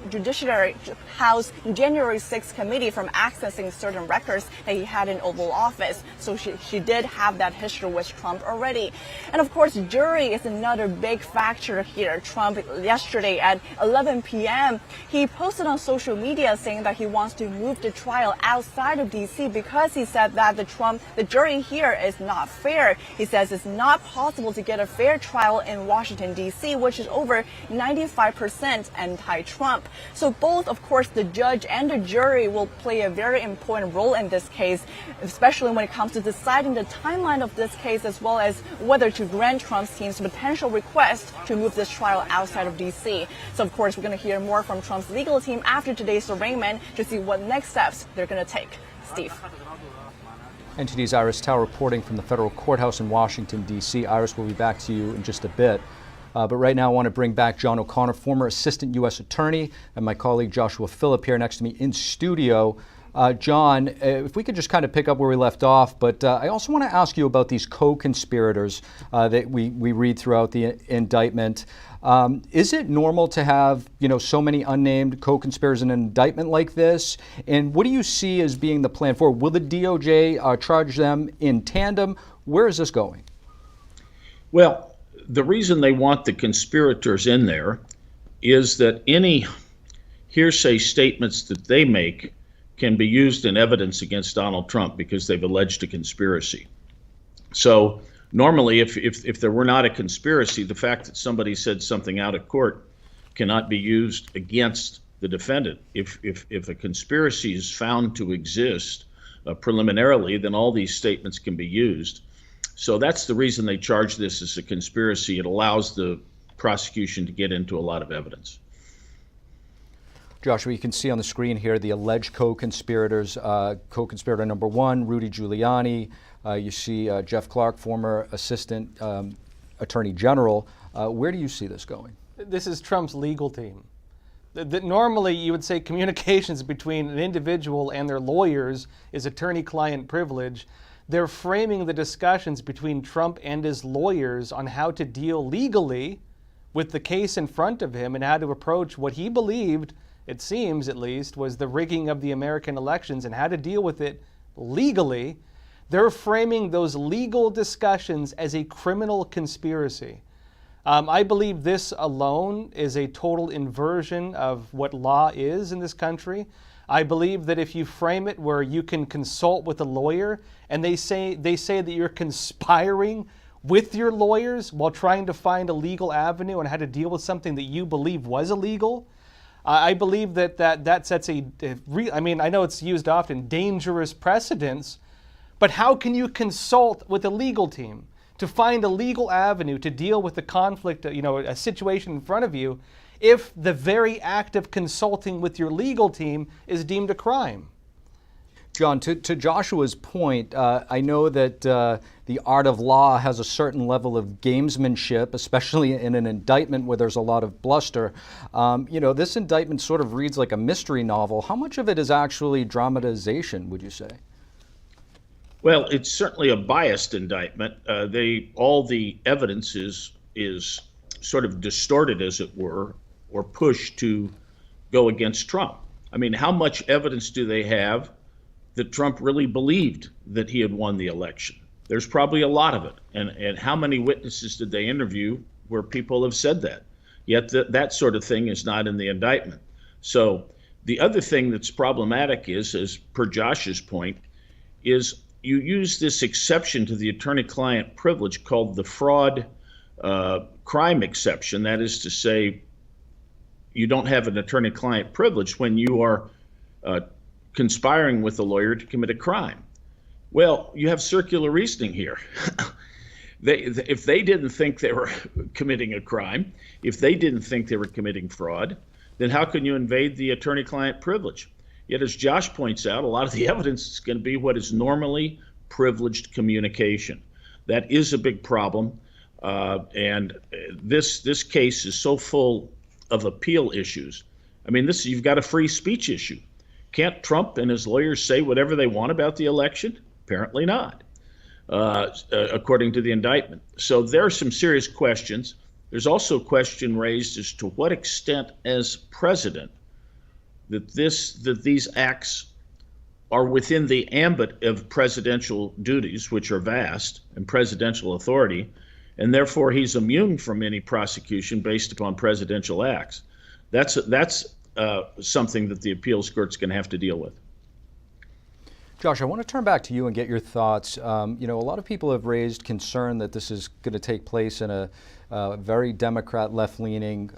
January 6 committee from accessing certain records that he had in Oval Office. So she did have that history with Trump already. And of course, jury is another big factor here. Trump, yesterday at 11 p.m., he posted on social media saying that he wants to move the trial outside of D.C. because he said that the jury here is not fair. He says it's not possible to get a fair trial in Washington, D.C., which is over 95% anti-Trump. So both, of course, the judge and the jury will play a very important role in this case, especially when it comes to deciding the timeline of this case, as well as whether to grant Trump's team's potential request to move this trial outside of D.C. So, of course, we're going to hear more from Trump's legal team after today's arraignment to see what next steps they're going to take. Steve. NTD's Iris Tao reporting from the federal courthouse in Washington, D.C. Iris, will be back to you in just a bit. But right now I want to bring back John O'Connor, former assistant U.S. attorney, and my colleague Joshua Phillip here next to me in studio. John, if we could just kind of pick up where we left off, but I also want to ask you about these co-conspirators that we read throughout the indictment. Is it normal to have, so many unnamed co-conspirators in an indictment like this? And what do you see as being the plan forward? Will the DOJ charge them in tandem? Where is this going? Well, the reason they want the conspirators in there is that any hearsay statements that they make can be used in evidence against Donald Trump because they've alleged a conspiracy. So normally, if there were not a conspiracy, the fact that somebody said something out of court cannot be used against the defendant. If a conspiracy is found to exist preliminarily, then all these statements can be used. So that's the reason they charge this as a conspiracy. It allows the prosecution to get into a lot of evidence. Joshua, you can see on the screen here the alleged co-conspirators. Co-conspirator number one, Rudy Giuliani. You see Jeff Clark, former assistant attorney general. Where do you see this going? This is Trump's legal team. that normally you would say communications between an individual and their lawyers is attorney-client privilege. They're framing the discussions between Trump and his lawyers on how to deal legally with the case in front of him and how to approach what he believed, it seems at least, was the rigging of the American elections and how to deal with it legally. They're framing those legal discussions as a criminal conspiracy. I believe this alone is a total inversion of what law is in this country. I believe that if you frame it where you can consult with a lawyer and they say that you're conspiring with your lawyers while trying to find a legal avenue on how to deal with something that you believe was illegal, I believe that sets I know it's used often, dangerous precedents, but how can you consult with a legal team to find a legal avenue to deal with the conflict, a situation in front of you, if the very act of consulting with your legal team is deemed a crime? John, to Joshua's point, I know that the art of law has a certain level of gamesmanship, especially in an indictment where there's a lot of bluster. This indictment sort of reads like a mystery novel. How much of it is actually dramatization, would you say? Well, it's certainly a biased indictment. All the evidence is sort of distorted, as it were, or pushed to go against Trump. I mean, how much evidence do they have that Trump really believed that he had won the election? There's probably a lot of it. And how many witnesses did they interview where people have said that? Yet that sort of thing is not in the indictment. So the other thing that's problematic is, as per Josh's point, is you use this exception to the attorney-client privilege called the fraud crime exception. That is to say, you don't have an attorney-client privilege when you are conspiring with a lawyer to commit a crime. Well, you have circular reasoning here. If they didn't think they were committing a crime, if they didn't think they were committing fraud, then how can you invade the attorney-client privilege? Yet, as Josh points out, a lot of the evidence is going to be what is normally privileged communication. That is a big problem, and this case is so full of appeal issues. I mean, you've got a free speech issue. Can't Trump and his lawyers say whatever they want about the election? Apparently not, according to the indictment. So there are some serious questions. There's also a question raised as to what extent, as president, that these acts are within the ambit of presidential duties, which are vast, and presidential authority, and therefore he's immune from any prosecution based upon presidential acts. That's something that the appeals court's going to have to deal with. Josh, I want to turn back to you and get your thoughts. A lot of people have raised concern that this is going to take place in a very Democrat left-leaning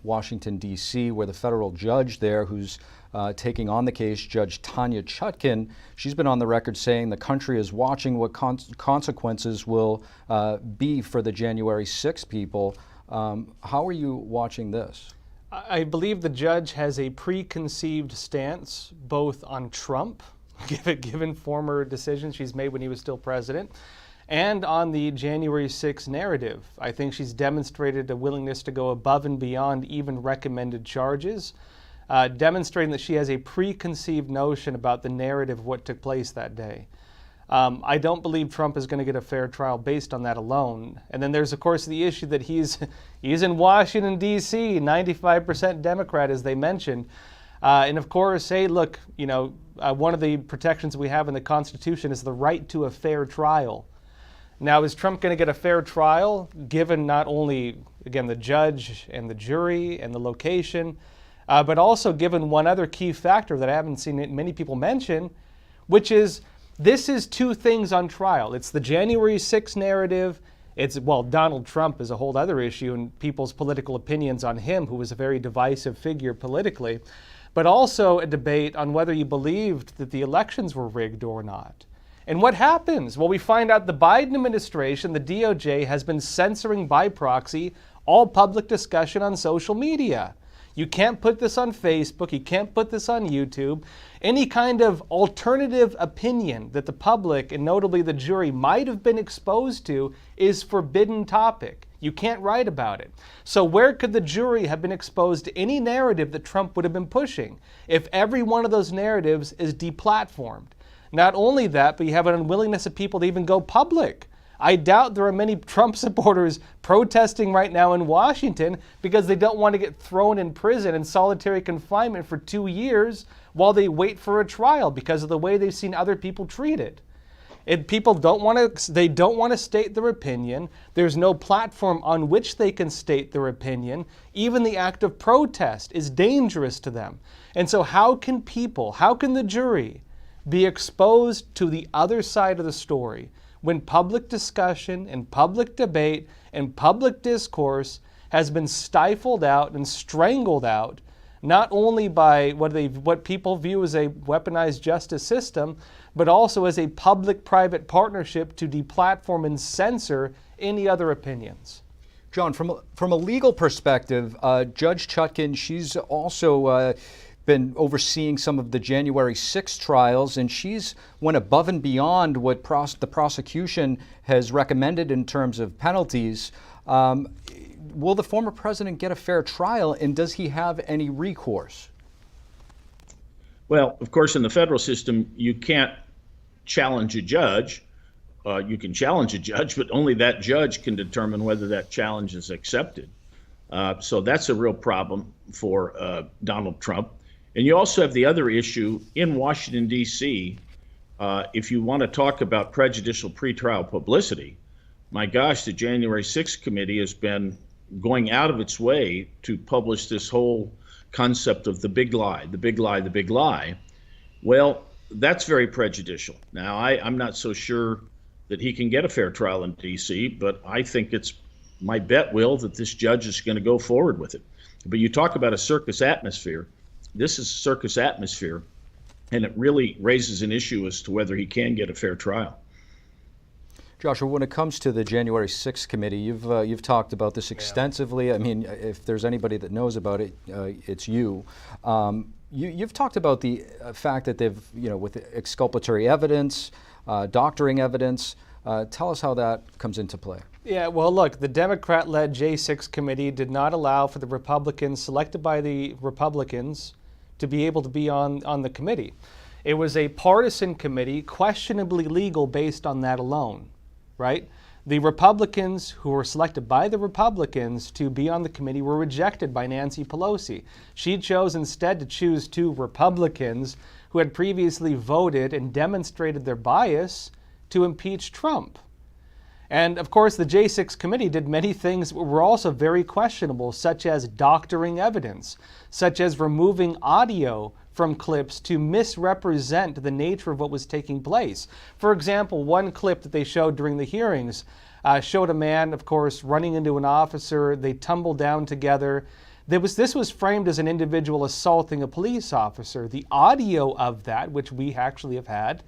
Washington, D.C., where the federal judge there who's taking on the case, Judge Tanya Chutkan, she's been on the record saying the country is watching what consequences will be for the January 6 people. How are you watching this? I believe the judge has a preconceived stance both on Trump, given former decisions she's made when he was still president, and on the January 6 narrative. I think she's demonstrated a willingness to go above and beyond even recommended charges, demonstrating that she has a preconceived notion about the narrative of what took place that day. I don't believe Trump is going to get a fair trial based on that alone. And then there's, of course, the issue that he's in Washington, D.C., 95% Democrat, as they mentioned. And of course, hey, look, one of the protections we have in the Constitution is the right to a fair trial. Now, is Trump going to get a fair trial, given not only, again, the judge and the jury and the location, but also given one other key factor that I haven't seen many people mention, which is this is two things on trial. It's the January 6 narrative. Donald Trump is a whole other issue and people's political opinions on him, who was a very divisive figure politically, but also a debate on whether you believed that the elections were rigged or not. And what happens? Well, we find out the Biden administration, the DOJ, has been censoring by proxy all public discussion on social media. You can't put this on Facebook. You can't put this on YouTube. Any kind of alternative opinion that the public, and notably the jury, might have been exposed to is forbidden topic. You can't write about it. So where could the jury have been exposed to any narrative that Trump would have been pushing if every one of those narratives is deplatformed? Not only that, but you have an unwillingness of people to even go public. I doubt there are many Trump supporters protesting right now in Washington because they don't want to get thrown in prison in solitary confinement for 2 years while they wait for a trial because of the way they've seen other people treated. People don't want to state their opinion. There's no platform on which they can state their opinion. Even the act of protest is dangerous to them. And so how can the jury be exposed to the other side of the story when public discussion and public debate and public discourse has been stifled out and strangled out, not only by what people view as a weaponized justice system, but also as a public-private partnership to deplatform and censor any other opinions. John, from a legal perspective, Judge Chutkan, she's also been overseeing some of the January 6 trials, and she's went above and beyond what the prosecution has recommended in terms of penalties. Will the former president get a fair trial, and does he have any recourse? Well, of course, in the federal system, you can't challenge a judge. You can challenge a judge, but only that judge can determine whether that challenge is accepted. So that's a real problem for Donald Trump. And you also have the other issue in Washington, D.C. If you want to talk about prejudicial pretrial publicity, my gosh, the January 6th committee has been going out of its way to publish this whole concept of the big lie, the big lie, the big lie. Well, that's very prejudicial. Now, I'm not so sure that he can get a fair trial in D.C., but I think it's my bet, Will, that this judge is going to go forward with it. But you talk about a circus atmosphere. This is a circus atmosphere, and it really raises an issue as to whether he can get a fair trial. Joshua, when it comes to the January 6th committee, you've talked about this extensively. I mean, if there's anybody that knows about it, it's you. You've talked about the fact that they've, with exculpatory evidence, doctoring evidence. Tell us how that comes into play. Yeah, well, look, the Democrat-led J6 committee did not allow for the Republicans selected by the Republicans to be able to be on the committee. It was a partisan committee, questionably legal based on that alone, right? The Republicans who were selected by the Republicans to be on the committee were rejected by Nancy Pelosi. She chose instead to choose 2 Republicans who had previously voted and demonstrated their bias to impeach Trump. And of course, the J6 committee did many things that were also very questionable, such as doctoring evidence, such as removing audio from clips to misrepresent the nature of what was taking place. For example, one clip that they showed during the hearings showed a man, of course, running into an officer. They tumbled down together. This was framed as an individual assaulting a police officer. The audio of that, which we actually have had,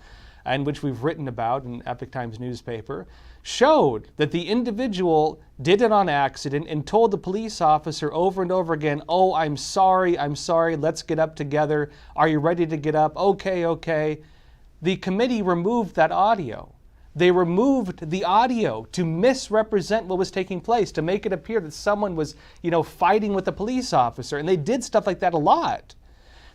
and which we've written about in Epoch Times newspaper, showed that the individual did it on accident and told the police officer over and over again, "Oh, I'm sorry, let's get up together. Are you ready to get up? Okay. The committee removed that audio. They removed the audio to misrepresent what was taking place, to make it appear that someone was, fighting with a police officer. And they did stuff like that a lot.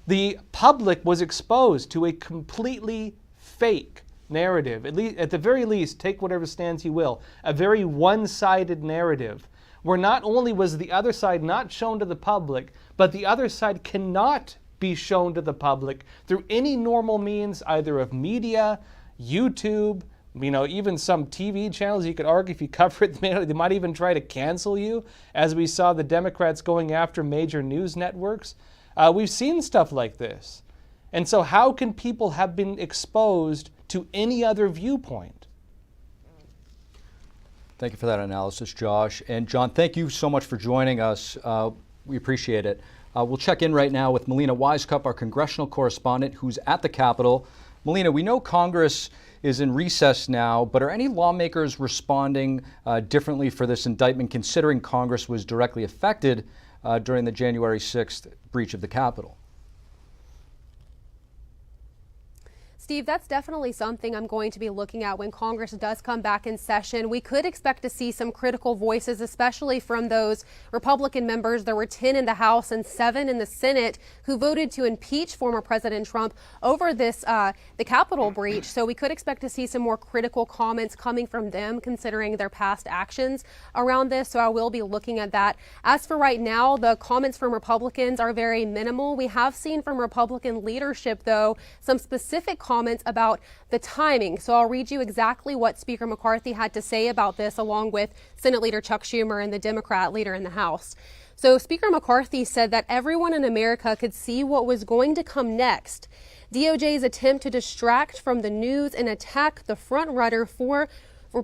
The public was exposed to a completely fake narrative, at the very least, take whatever stance you will, a very one-sided narrative, where not only was the other side not shown to the public, but the other side cannot be shown to the public through any normal means, either of media, YouTube, even some TV channels. You could argue if you cover it, they might even try to cancel you, as we saw the Democrats going after major news networks. We've seen stuff like this. And so how can people have been exposed to any other viewpoint? Thank you for that analysis, Josh. And John, thank you so much for joining us. We appreciate it. We'll check in right now with Melina Wisecup, our congressional correspondent, who's at the Capitol. Melina, we know Congress is in recess now, but are any lawmakers responding differently for this indictment, considering Congress was directly affected during the January 6th breach of the Capitol? Steve, that's definitely something I'm going to be looking at when Congress does come back in session. We could expect to see some critical voices, especially from those Republican members. There were 10 in the House and 7 in the Senate who voted to impeach former President Trump over this, the Capitol breach. So we could expect to see some more critical comments coming from them, considering their past actions around this. So I will be looking at that. As for right now, the comments from Republicans are very minimal. We have seen from Republican leadership, though, some specific comments about the timing. So I'll read you exactly what Speaker McCarthy had to say about this, along with Senate Leader Chuck Schumer and the Democrat leader in the House. So Speaker McCarthy said that everyone in America could see what was going to come next. DOJ's attempt to distract from the news and attack the front runner for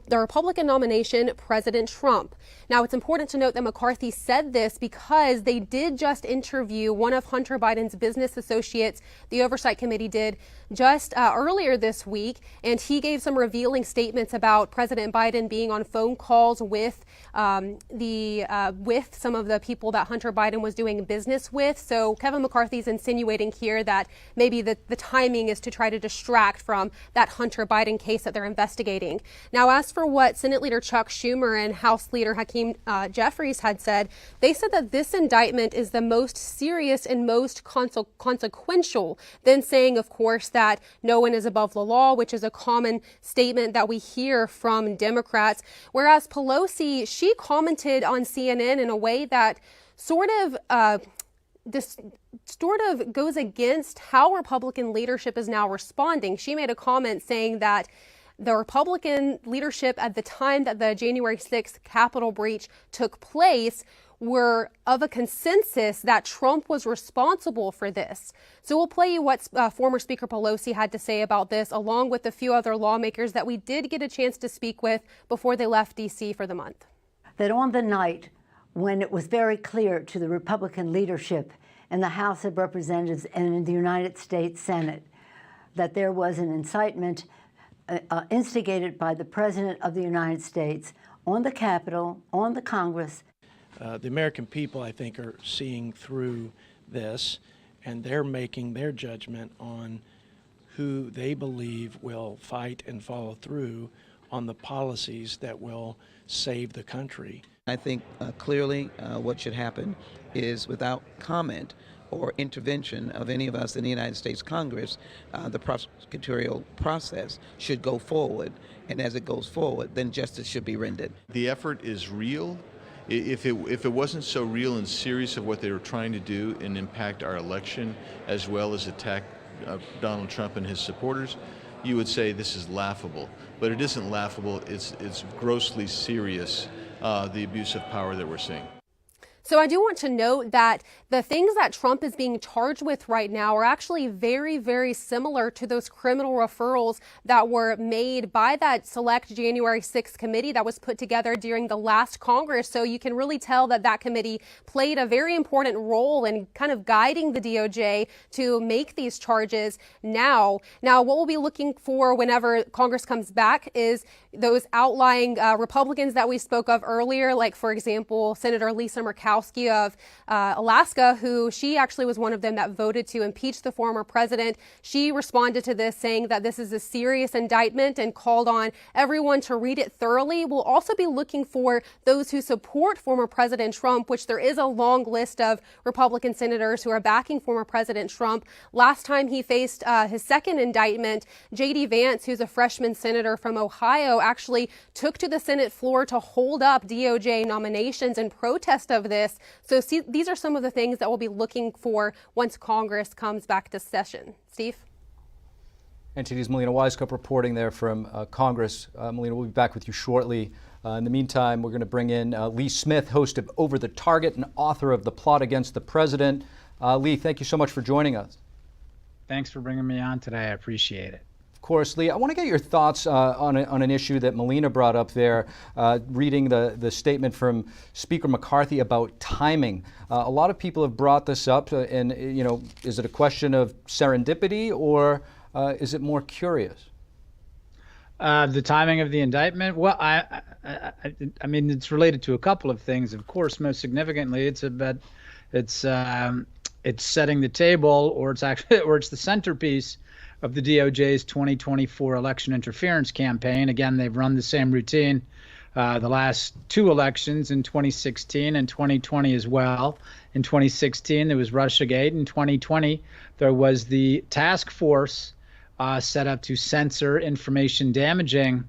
the Republican nomination, President Trump. Now, it's important to note that McCarthy said this because they did just interview one of Hunter Biden's business associates. The Oversight Committee did just earlier this week, and he gave some revealing statements about President Biden being on phone calls with with some of the people that Hunter Biden was doing business with. So Kevin McCarthy's insinuating here that maybe the timing is to try to distract from that Hunter Biden case that they're investigating. Now, as for what Senate Leader Chuck Schumer and House Leader Hakeem Jeffries had said, they said that this indictment is the most serious and most consequential, then saying, of course, that no one is above the law, which is a common statement that we hear from Democrats. Whereas Pelosi, she commented on CNN in a way that sort of goes against how Republican leadership is now responding. She made a comment saying that the Republican leadership at the time that the January 6th Capitol breach took place were of a consensus that Trump was responsible for this. So we'll play you what former Speaker Pelosi had to say about this, along with a few other lawmakers that we did get a chance to speak with before they left D.C. for the month. That on the night when it was very clear to the Republican leadership in the House of Representatives and in the United States Senate that there was an incitement instigated by the President of the United States on the Capitol, on the Congress. The American people, I think, are seeing through this, and they're making their judgment on who they believe will fight and follow through on the policies that will save the country. I think clearly what should happen is, without comment or intervention of any of us in the United States Congress, the prosecutorial process should go forward. And as it goes forward, then justice should be rendered. The effort is real. If it wasn't so real and serious of what they were trying to do and impact our election, as well as attack Donald Trump and his supporters, you would say this is laughable. But it isn't laughable. It's grossly serious, the abuse of power that we're seeing. So I do want to note that the things that Trump is being charged with right now are actually very, very similar to those criminal referrals that were made by that select January 6th committee that was put together during the last Congress. So you can really tell that that committee played a very important role in kind of guiding the DOJ to make these charges now. Now, what we'll be looking for whenever Congress comes back is those outlying Republicans that we spoke of earlier, like, for example, Senator Lisa Murkowski of Alaska, who she actually was one of them that voted to impeach the former president. She responded to this saying that this is a serious indictment and called on everyone to read it thoroughly. We'll also be looking for those who support former President Trump, which there is a long list of Republican senators who are backing former President Trump. Last time he faced his second indictment, J.D. Vance, who's a freshman senator from Ohio, actually took to the Senate floor to hold up DOJ nominations in protest of this. So see, these are some of the things that we'll be looking for once Congress comes back to session. Steve? NTD's Melina Wisecup reporting there from Congress. Melina, we'll be back with you shortly. In the meantime, we're going to bring in Lee Smith, host of Over the Target and author of The Plot Against the President. Lee, thank you so much for joining us. Thanks for bringing me on today. I appreciate it. Of course, Lee, I want to get your thoughts on an issue that Melina brought up there, reading the statement from Speaker McCarthy about timing. A lot of people have brought this up, and is it a question of serendipity or is it more curious? The timing of the indictment? Well, I mean, it's related to a couple of things. Of course, most significantly, it's it's setting the table, or it's actually, or it's the centerpiece of the DOJ's 2024 election interference campaign. Again, they've run the same routine the last two elections, in 2016 and 2020 as well. In 2016, there was Russiagate. In 2020, there was the task force set up to censor information damaging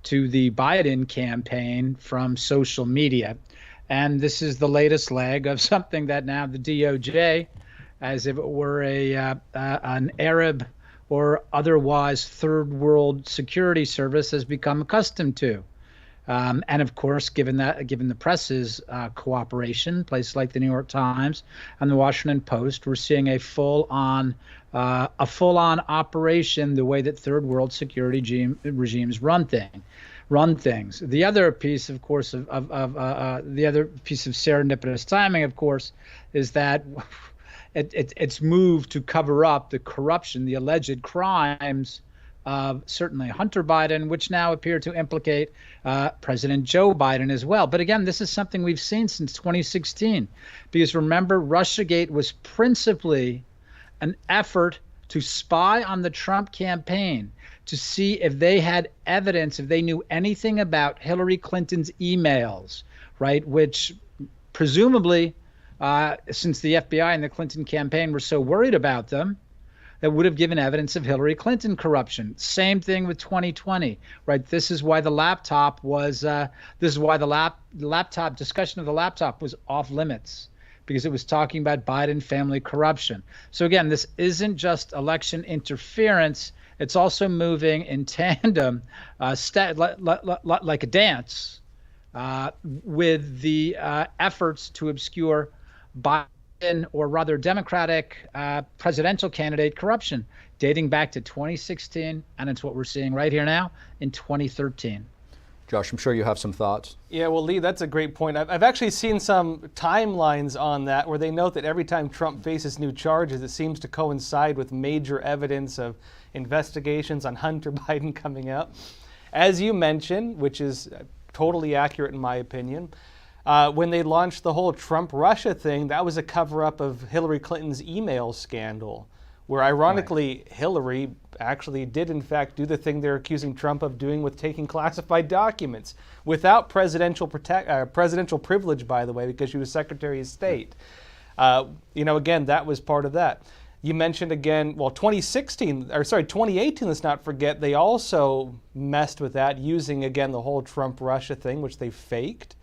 to the Biden campaign from social media. And this is the latest leg of something that now the DOJ, as if it were an Arab or otherwise third world security service, has become accustomed to. And of course, given the press's cooperation, places like the New York Times and the Washington Post, we're seeing a full-on operation, the way that third world security regimes run things. The other piece, of course, of the other piece of serendipitous timing, of course, is that it's moved to cover up the corruption, the alleged crimes of certainly Hunter Biden, which now appear to implicate President Joe Biden as well. But again, this is something we've seen since 2016, because remember, Russiagate was principally an effort to spy on the Trump campaign to see if they had evidence, if they knew anything about Hillary Clinton's emails, right? Which presumably, since the FBI and the Clinton campaign were so worried about them, that would have given evidence of Hillary Clinton corruption. Same thing with 2020, right? This is why the laptop was, laptop discussion of the laptop was off limits, because it was talking about Biden family corruption. So again, this isn't just election interference. It's also moving in tandem, like a dance, with the efforts to obscure Biden, or rather Democratic presidential candidate corruption, dating back to 2016, and it's what we're seeing right here now in 2013. Josh, I'm sure you have some thoughts. Yeah, well, Lee, that's a great point. I've actually seen some timelines on that where they note that every time Trump faces new charges, it seems to coincide with major evidence of investigations on Hunter Biden coming out. As you mentioned, which is totally accurate in my opinion, when they launched the whole Trump-Russia thing, that was a cover-up of Hillary Clinton's email scandal, where ironically Hillary actually did in fact do the thing they're accusing Trump of doing with taking classified documents without presidential privilege, by the way, because she was Secretary of State. Again, that was part of that. You mentioned again, well, 2018, let's not forget, they also messed with that using, again, the whole Trump-Russia thing, which they faked.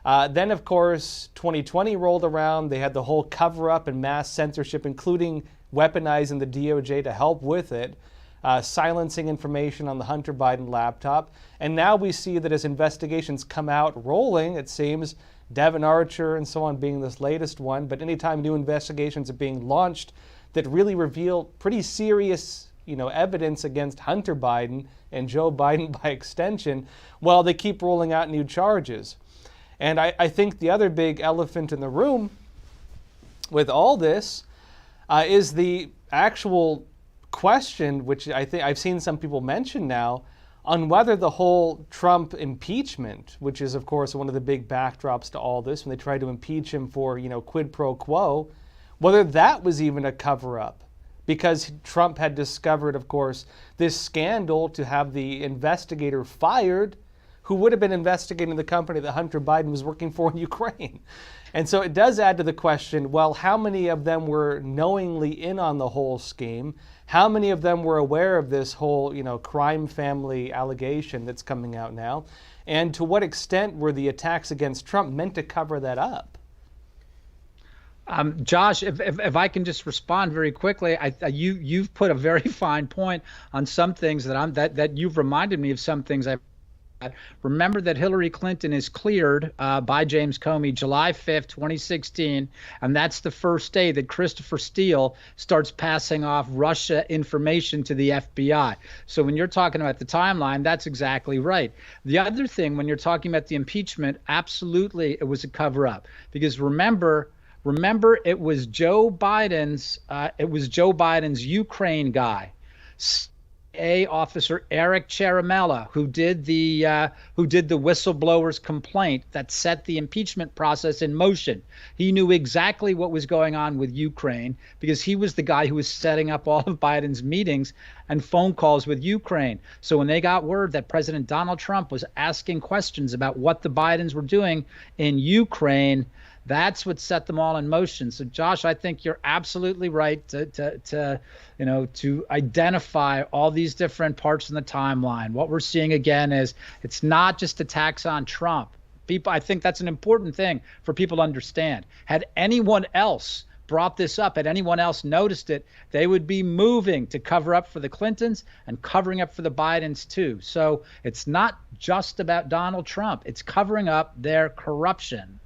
Then, of course, 2020 rolled around. They had the whole cover-up and mass censorship, including weaponizing the DOJ to help with it, silencing information on the Hunter Biden laptop. And now we see that as investigations come out rolling, it seems, Devin Archer and so on being this latest one, but anytime new investigations are being launched that really reveal pretty serious evidence against Hunter Biden and Joe Biden by extension, well, they keep rolling out new charges. And I think the other big elephant in the room with all this is the actual question, which I think I've seen some people mention now, on whether the whole Trump impeachment, which is, of course, one of the big backdrops to all this, when they tried to impeach him for, quid pro quo, whether that was even a cover-up. Because Trump had discovered, of course, this scandal to have the investigator fired who would have been investigating the company that Hunter Biden was working for in Ukraine. And so it does add to the question, well, how many of them were knowingly in on the whole scheme? How many of them were aware of this whole, crime family allegation that's coming out now? And to what extent were the attacks against Trump meant to cover that up? Josh, if I can just respond very quickly, you've put a very fine point on some things that you've reminded me of some things I've. Remember that Hillary Clinton is cleared by James Comey July 5th, 2016, and that's the first day that Christopher Steele starts passing off Russia information to the FBI. So when you're talking about the timeline, that's exactly right. The other thing, when you're talking about the impeachment, absolutely it was a cover-up, because remember it was Joe Biden's Ukraine guy DEA officer Eric Ciaramella, who did the whistleblower's complaint that set the impeachment process in motion. He knew exactly what was going on with Ukraine because he was the guy who was setting up all of Biden's meetings and phone calls with Ukraine. So when they got word that President Donald Trump was asking questions about what the Bidens were doing in Ukraine, that's what set them all in motion. So, Josh, I think you're absolutely right to identify all these different parts in the timeline. What we're seeing again is it's not just attacks on Trump. I think that's an important thing for people to understand. Had anyone else brought this up, had anyone else noticed it, they would be moving to cover up for the Clintons and covering up for the Bidens too. So it's not just about Donald Trump. It's covering up their corruption.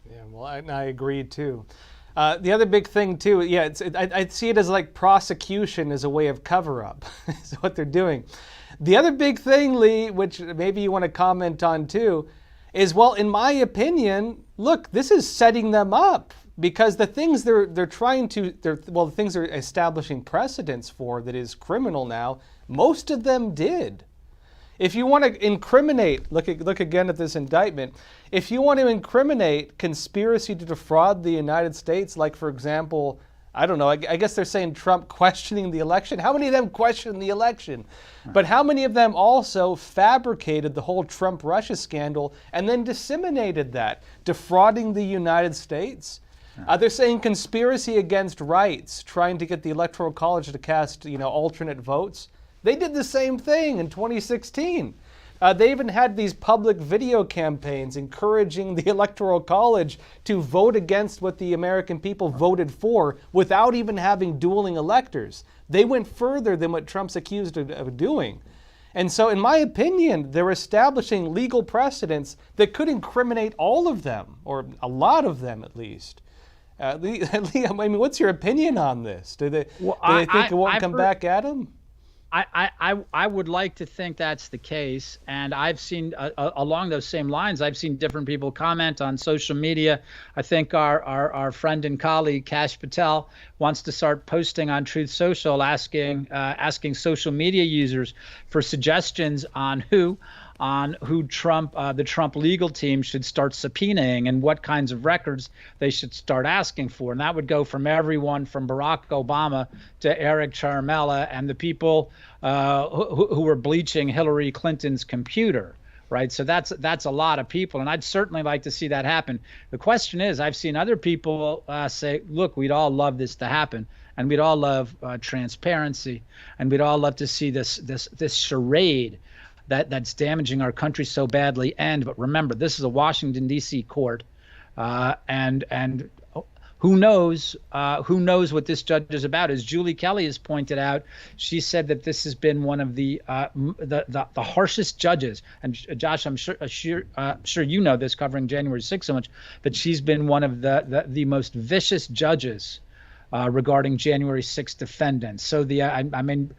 Yeah, well, I agree too. The other big thing too, yeah, I see it as like prosecution as a way of cover-up, is what they're doing. The other big thing, Lee, which maybe you want to comment on too, is, well, in my opinion, look, this is setting them up because the things the things they're establishing precedents for that is criminal now, most of them did. If you want to incriminate, look again at this indictment. If you want to incriminate conspiracy to defraud the United States, like, for example, I don't know, I guess they're saying Trump questioning the election. How many of them questioned the election? But how many of them also fabricated the whole Trump-Russia scandal and then disseminated that, defrauding the United States? They're saying conspiracy against rights, trying to get the Electoral College to cast, alternate votes. They did the same thing in 2016. They even had these public video campaigns encouraging the Electoral College to vote against what the American people voted for without even having dueling electors. They went further than what Trump's accused of doing. And so, in my opinion, they're establishing legal precedents that could incriminate all of them, or a lot of them at least. Lee, I mean, what's your opinion on this? Do they think it won't come back at them? I would like to think that's the case, and I've seen along those same lines. I've seen different people comment on social media. I think our friend and colleague Kash Patel wants to start posting on Truth Social, asking social media users for suggestions on who Trump, the Trump legal team should start subpoenaing and what kinds of records they should start asking for. And that would go from everyone from Barack Obama to Eric Ciaramella and the people who were bleaching Hillary Clinton's computer. Right. So that's a lot of people. And I'd certainly like to see that happen. The question is, I've seen other people say, look, we'd all love this to happen. And we'd all love transparency. And we'd all love to see this charade that's damaging our country so badly end. But remember, this is a Washington, D.C. court, and who knows what this judge is about. As Julie Kelly has pointed out, she said that this has been one of the harshest judges. And Josh, I'm sure you know this, covering January 6th so much, but she's been one of the most vicious judges regarding January 6th defendants. So I mean.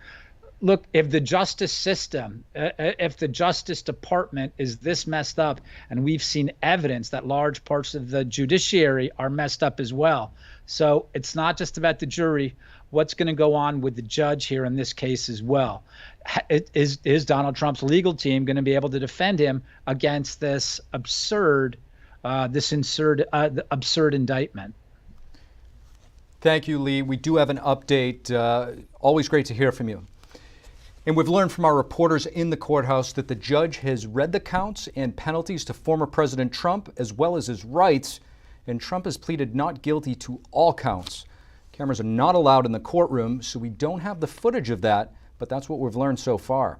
Look, if the justice system, if the Justice Department is this messed up, and we've seen evidence that large parts of the judiciary are messed up as well. So it's not just about the jury. What's going to go on with the judge here in this case as well? Is Donald Trump's legal team going to be able to defend him against this absurd indictment? Thank you, Lee. We do have an update. Always great to hear from you. And we've learned from our reporters in the courthouse that the judge has read the counts and penalties to former President Trump, as well as his rights, and Trump has pleaded not guilty to all counts. Cameras are not allowed in the courtroom, so we don't have the footage of that, but that's what we've learned so far.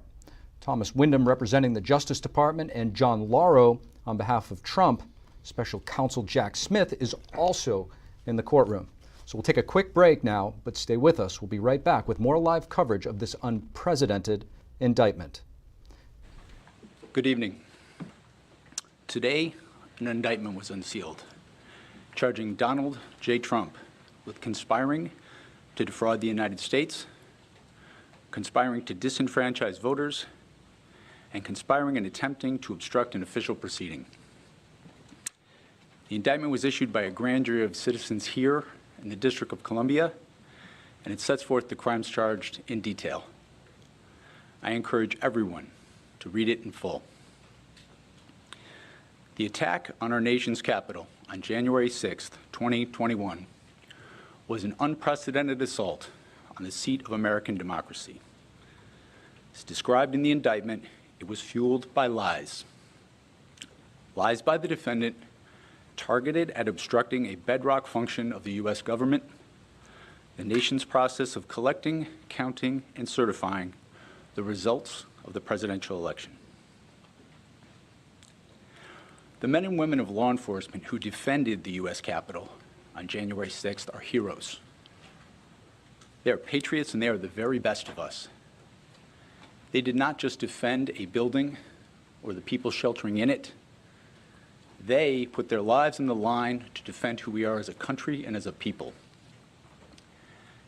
Thomas Wyndham, representing the Justice Department, and John Lauro, on behalf of Trump, Special Counsel Jack Smith, is also in the courtroom. So we'll take a quick break now, but stay with us. We'll be right back with more live coverage of this unprecedented indictment. Good evening. Today, an indictment was unsealed, charging Donald J. Trump with conspiring to defraud the United States, conspiring to disenfranchise voters, and conspiring and attempting to obstruct an official proceeding. The indictment was issued by a grand jury of citizens here in the District of Columbia, and it sets forth the crimes charged in detail. I encourage everyone to read it in full. The attack on our nation's capital on January 6, 2021, was an unprecedented assault on the seat of American democracy. As described in the indictment, it was fueled by lies. Lies by the defendant targeted at obstructing a bedrock function of the U.S. government, the nation's process of collecting, counting, and certifying the results of the presidential election. The men and women of law enforcement who defended the U.S. Capitol on January 6th are heroes. They are patriots and they are the very best of us. They did not just defend a building or the people sheltering in it. They put their lives on the line to defend who we are as a country and as a people.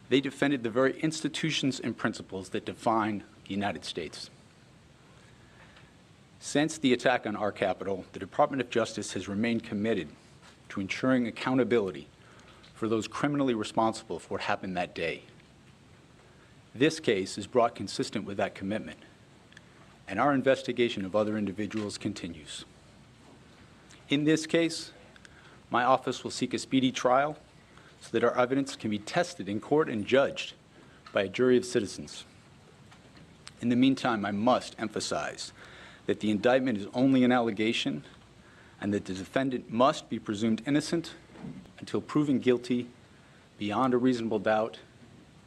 They defended the very institutions and principles that define the United States. Since the attack on our Capitol, the Department of Justice has remained committed to ensuring accountability for those criminally responsible for what happened that day. This case is brought consistent with that commitment, and our investigation of other individuals continues. In this case, my office will seek a speedy trial so that our evidence can be tested in court and judged by a jury of citizens. In the meantime, I must emphasize that the indictment is only an allegation and that the defendant must be presumed innocent until proven guilty beyond a reasonable doubt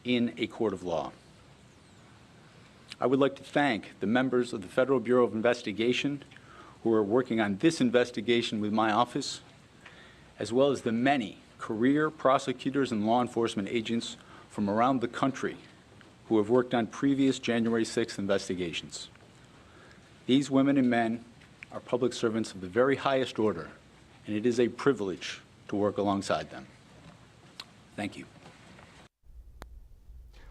in a court of law. I would like to thank the members of the Federal Bureau of Investigation who are working on this investigation with my office, as well as the many career prosecutors and law enforcement agents from around the country who have worked on previous January 6th investigations. These women and men are public servants of the very highest order, and it is a privilege to work alongside them. Thank you.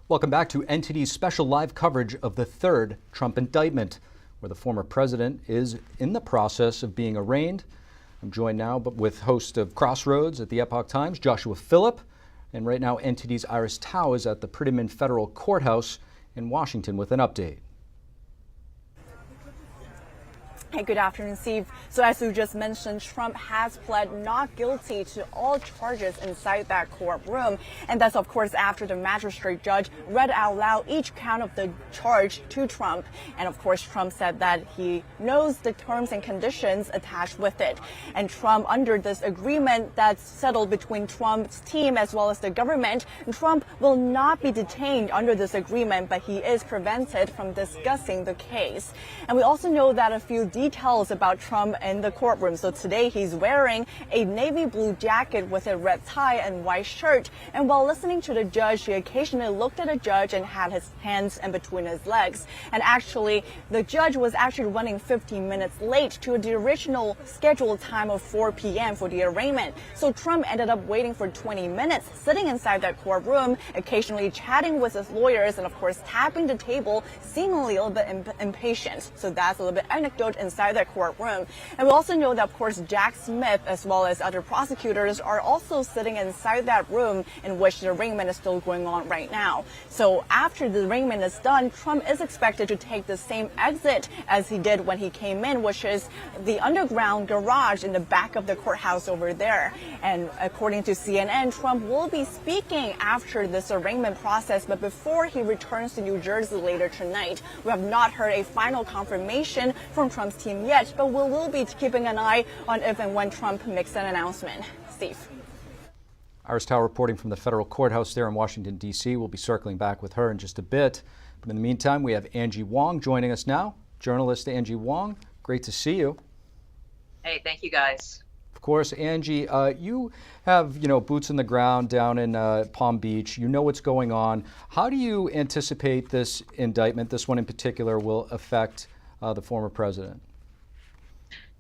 Welcome back to NTD's special live coverage of the third Trump indictment, where the former president is in the process of being arraigned. I'm joined now with host of Crossroads at the Epoch Times, Joshua Phillip, and right now NTD's Iris Tao is at the Prettyman Federal Courthouse in Washington with an update. Hey, good afternoon, Steve. So as you just mentioned, Trump has pled not guilty to all charges inside that courtroom. And that's, of course, after the magistrate judge read out loud each count of the charge to Trump. And of course, Trump said that he knows the terms and conditions attached with it. And Trump, under this agreement that's settled between Trump's team as well as the government, Trump will not be detained under this agreement, but he is prevented from discussing the case. And we also know that a few details about Trump in the courtroom. So today he's wearing a navy blue jacket with a red tie and white shirt. And while listening to the judge, he occasionally looked at the judge and had his hands in between his legs. And actually, the judge was actually running 15 minutes late to the original scheduled time of 4 p.m. for the arraignment. So Trump ended up waiting for 20 minutes, sitting inside that courtroom, occasionally chatting with his lawyers and of course tapping the table, seemingly a little bit impatient. So that's a little bit anecdote inside that courtroom. And we also know that, of course, Jack Smith as well as other prosecutors are also sitting inside that room in which the arraignment is still going on right now. So after the arraignment is done, Trump is expected to take the same exit as he did when he came in, which is the underground garage in the back of the courthouse over there. And according to CNN, Trump will be speaking after this arraignment process, but before he returns to New Jersey later tonight. We have not heard a final confirmation from Trump's team yet, but we will be keeping an eye on if and when Trump makes an announcement. Steve. Iris Tao reporting from the federal courthouse there in Washington, D.C. We'll be circling back with her in just a bit. But in the meantime, we have Angie Wong joining us now. Journalist Angie Wong, great to see you. Hey, thank you guys. Of course, Angie, you have, boots on the ground down in Palm Beach. You know what's going on. How do you anticipate this indictment, this one in particular, will affect the former president?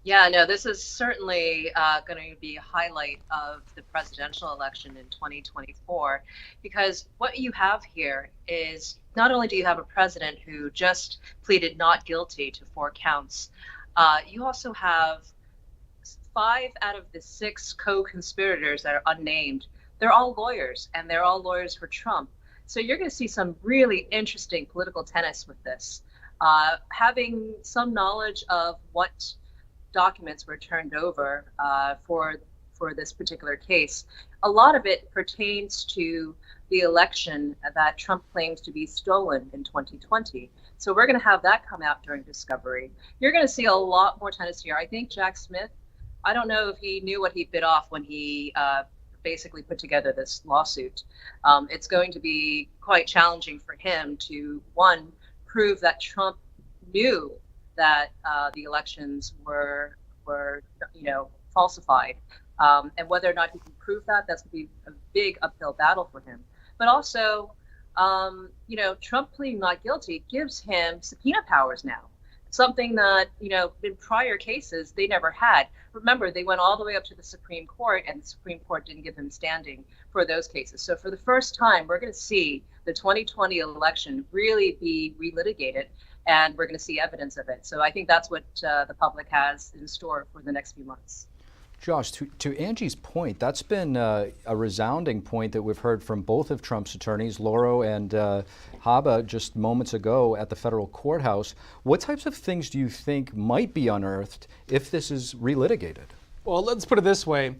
Yeah, no, this is certainly going to be a highlight of the presidential election in 2024, because what you have here is not only do you have a president who just pleaded not guilty to 4 counts, you also have 5 out of the 6 co-conspirators that are unnamed. They're all lawyers, and they're all lawyers for Trump. So you're going to see some really interesting political tennis with this. having some knowledge of what documents were turned over for this particular case. A lot of it pertains to the election that Trump claims to be stolen in 2020. So we're going to have that come out during discovery. You're going to see a lot more tenants here. I think Jack Smith, I don't know if he knew what he bit off when he basically put together this lawsuit. It's going to be quite challenging for him to, one, prove that Trump knew that the elections were falsified, and whether or not he can prove that, that's going to be a big uphill battle for him. But also, Trump pleading not guilty gives him subpoena powers now, something that, in prior cases they never had. Remember, they went all the way up to the Supreme Court, and the Supreme Court didn't give him standing for those cases. So for the first time, we're going to see the 2020 election really be relitigated, and we're going to see evidence of it. So I think that's what the public has in store for the next few months. Josh, to Angie's point, that's been a resounding point that we've heard from both of Trump's attorneys, Lauro and Haba, just moments ago at the federal courthouse. What types of things do you think might be unearthed if this is relitigated? Well, let's put it this way.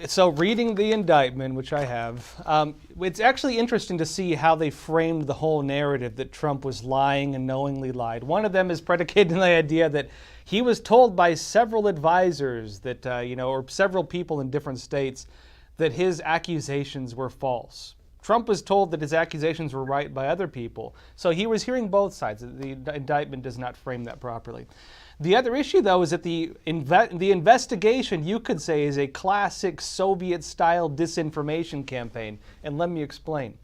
So reading the indictment, which I have, it's actually interesting to see how they framed the whole narrative that Trump was lying and knowingly lied. One of them is predicated on the idea that he was told by several advisors that, or several people in different states, that his accusations were false. Trump was told that his accusations were right by other people. So he was hearing both sides. The indictment does not frame that properly. The other issue, though, is that the investigation, you could say, is a classic Soviet-style disinformation campaign. And let me explain.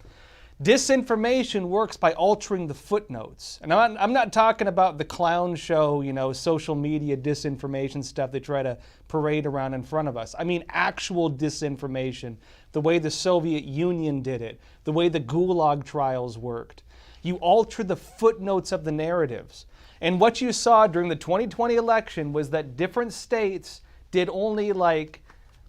Disinformation works by altering the footnotes. And I'm not talking about the clown show, social media disinformation stuff they try to parade around in front of us. I mean actual disinformation, the way the Soviet Union did it, the way the Gulag trials worked. You alter the footnotes of the narratives. And what you saw during the 2020 election was that different states did only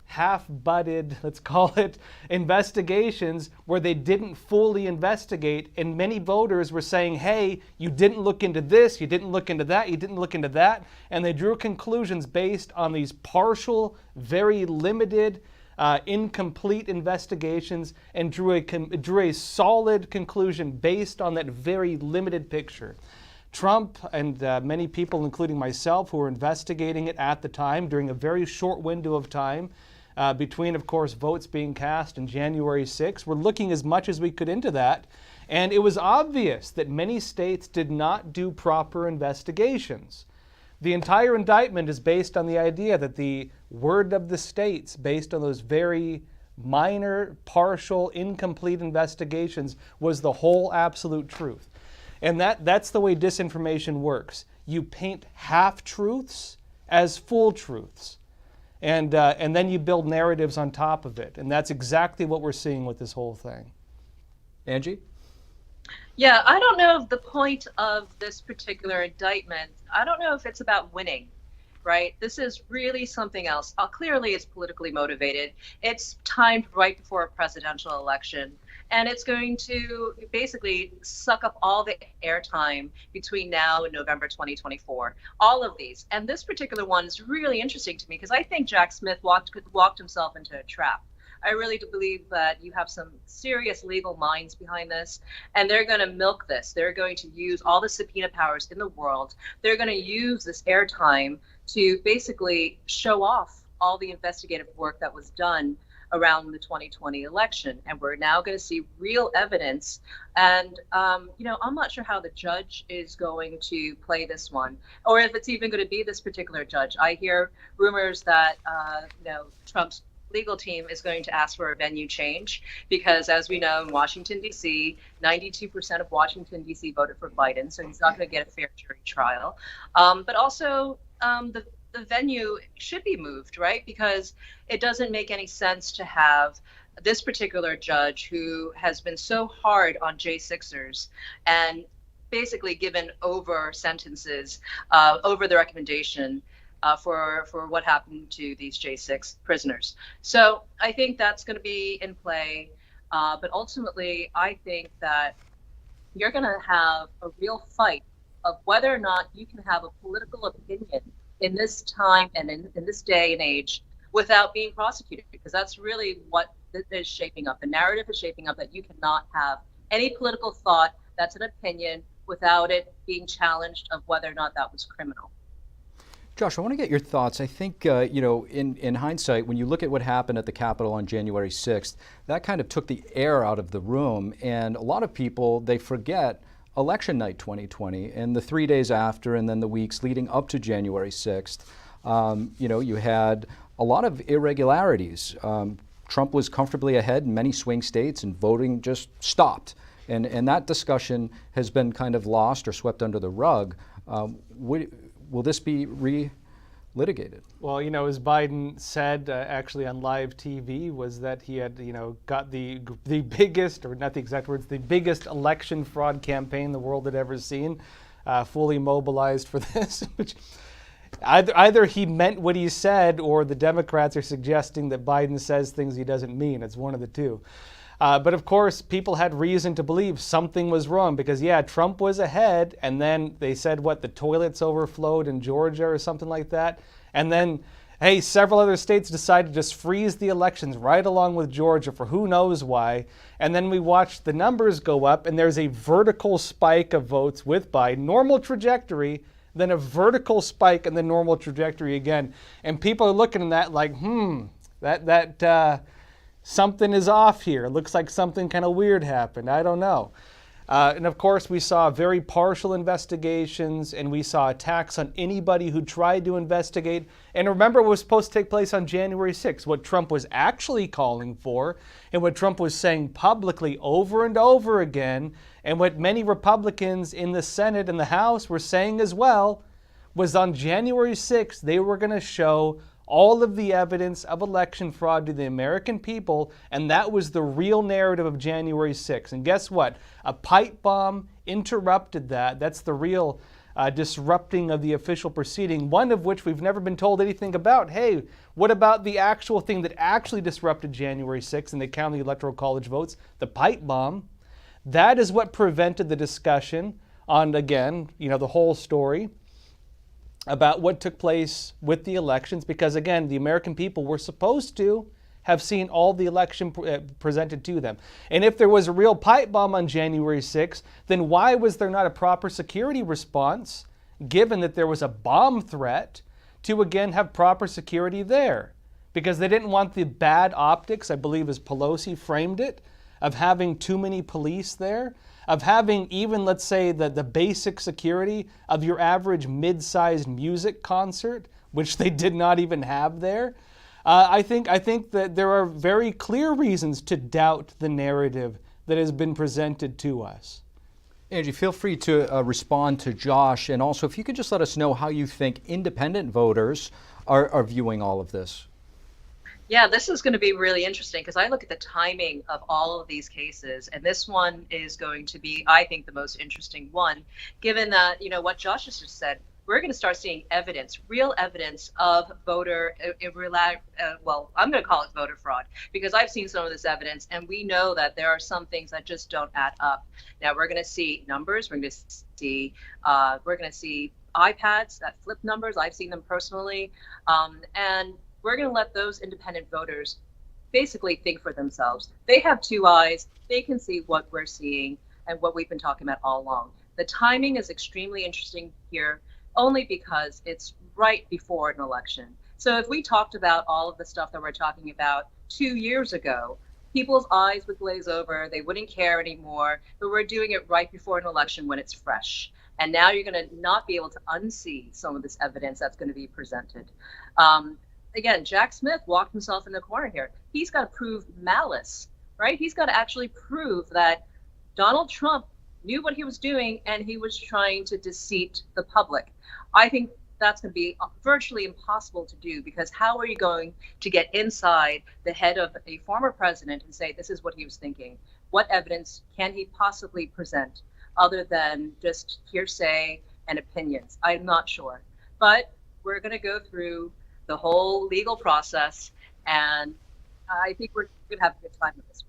half-butted, let's call it, investigations where they didn't fully investigate, and many voters were saying, hey, you didn't look into this, you didn't look into that, you didn't look into that, and they drew conclusions based on these partial, very limited, incomplete investigations, and drew a solid conclusion based on that very limited picture. Trump and many people, including myself, who were investigating it at the time during a very short window of time, between, of course, votes being cast on January 6th. We're looking as much as we could into that. And it was obvious that many states did not do proper investigations. The entire indictment is based on the idea that the word of the states, based on those very minor, partial, incomplete investigations, was the whole absolute truth. And that's the way disinformation works. You paint half-truths as full truths. And then you build narratives on top of it. And that's exactly what we're seeing with this whole thing. Angie? Yeah, I don't know if the point of this particular indictment, I don't know if it's about winning, right? This is really something else. Clearly, it's politically motivated. It's timed right before a presidential election. And it's going to basically suck up all the airtime between now and November 2024. All of these. And this particular one is really interesting to me because I think Jack Smith walked himself into a trap. I really do believe that you have some serious legal minds behind this, and they're going to milk this. They're going to use all the subpoena powers in the world. They're going to use this airtime to basically show off all the investigative work that was done around the 2020 election, and we're now going to see real evidence. And I'm not sure how the judge is going to play this one, or if it's even going to be this particular judge. I hear rumors that Trump's legal team is going to ask for a venue change because, as we know, in Washington D.C., 92% of Washington D.C. voted for Biden, so he's not going to get a fair jury trial. But also, the venue should be moved, right? Because it doesn't make any sense to have this particular judge who has been so hard on J6ers and basically given over sentences over the recommendation for what happened to these J6 prisoners. So I think that's going to be in play. But ultimately, I think that you're going to have a real fight of whether or not you can have a political opinion in this time and in this day and age without being prosecuted, because that's really what is shaping up. The narrative is shaping up that you cannot have any political thought that's an opinion without it being challenged of whether or not that was criminal. Josh, I want to get your thoughts. I think, in hindsight, when you look at what happened at the Capitol on January 6th, that kind of took the air out of the room. And a lot of people, they forget election night 2020 and the 3 days after and then the weeks leading up to January 6th. You had a lot of irregularities. Trump was comfortably ahead in many swing states and voting just stopped. And that discussion has been kind of lost or swept under the rug. Will this be re-litigated? Well, as Biden said actually on live TV, was that he had, got the biggest, or not the exact words, the biggest election fraud campaign the world had ever seen, fully mobilized for this, which either he meant what he said or the Democrats are suggesting that Biden says things he doesn't mean. It's one of the two. But of course, people had reason to believe something was wrong because, Trump was ahead, and then they said, the toilets overflowed in Georgia or something like that. And then, several other states decided to just freeze the elections right along with Georgia for who knows why. And then we watched the numbers go up, and there's a vertical spike of votes with Biden, normal trajectory, then a vertical spike and the normal trajectory again. And people are looking at that like, something is off here. It looks like something kind of weird happened. I don't know. And of course, we saw very partial investigations, and we saw attacks on anybody who tried to investigate. And remember what was supposed to take place on January 6th, what Trump was actually calling for, and what Trump was saying publicly over and over again, and what many Republicans in the Senate and the House were saying as well, was on January 6th, they were going to show all of the evidence of election fraud to the American people, and that was the real narrative of January 6th. And guess what? A pipe bomb interrupted that. That's the real disrupting of the official proceeding, one of which we've never been told anything about. Hey, what about the actual thing that actually disrupted January 6th and they counted the Electoral College votes? The pipe bomb. That is what prevented the discussion on, again, the whole story about what took place with the elections, because again, the American people were supposed to have seen all the election presented to them. And if there was a real pipe bomb on January 6th, then why was there not a proper security response, given that there was a bomb threat, to again have proper security there? Because they didn't want the bad optics, I believe as Pelosi framed it, of having too many police there, of having even, let's say, the basic security of your average mid-sized music concert, which they did not even have there. I think that there are very clear reasons to doubt the narrative that has been presented to us. Angie, feel free to respond to Josh, and also if you could just let us know how you think independent voters are viewing all of this. Yeah, this is going to be really interesting because I look at the timing of all of these cases, and this one is going to be, I think, the most interesting one, given that, what Josh has just said, we're going to start seeing evidence, real evidence of voter, I'm going to call it voter fraud, because I've seen some of this evidence, and we know that there are some things that just don't add up. Now, we're going to see numbers, we're going to see iPads that flip numbers. I've seen them personally, and we're going to let those independent voters basically think for themselves. They have two eyes. They can see what we're seeing and what we've been talking about all along. The timing is extremely interesting here, only because it's right before an election. So if we talked about all of the stuff that we're talking about 2 years ago, people's eyes would glaze over. They wouldn't care anymore. But we're doing it right before an election when it's fresh. And now you're going to not be able to unsee some of this evidence that's going to be presented. Again, Jack Smith walked himself in the corner here. He's got to prove malice, right? He's got to actually prove that Donald Trump knew what he was doing and he was trying to deceive the public. I think that's going to be virtually impossible to do, because how are you going to get inside the head of a former president and say this is what he was thinking? What evidence can he possibly present other than just hearsay and opinions? I'm not sure. But we're going to go through the whole legal process, and I think we're going to have a good time with this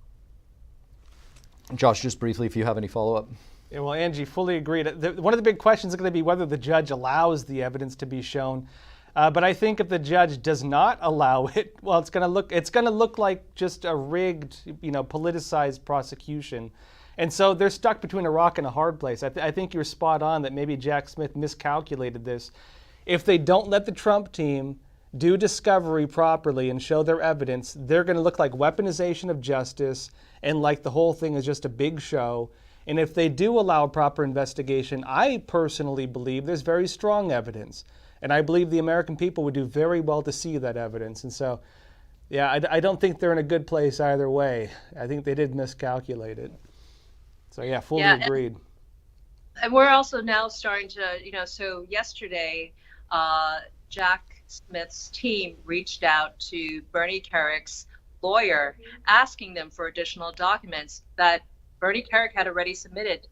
one. Josh, just briefly, if you have any follow-up. Yeah, well, Angie, fully agreed. One of the big questions is going to be whether the judge allows the evidence to be shown. But I think if the judge does not allow it, well, it's going to look like just a rigged, politicized prosecution. And so they're stuck between a rock and a hard place. I think you're spot on that maybe Jack Smith miscalculated this. If they don't let the Trump team do discovery properly and show their evidence, they're going to look like weaponization of justice and like the whole thing is just a big show. And if they do allow proper investigation, I personally believe there's very strong evidence. And I believe the American people would do very well to see that evidence. And so, yeah, I don't think they're in a good place either way. I think they did miscalculate it. So, yeah, fully agreed. And we're also now starting to, so yesterday, Jack Smith's team reached out to Bernie Kerik's lawyer, asking them for additional documents that Bernie Kerik had already submitted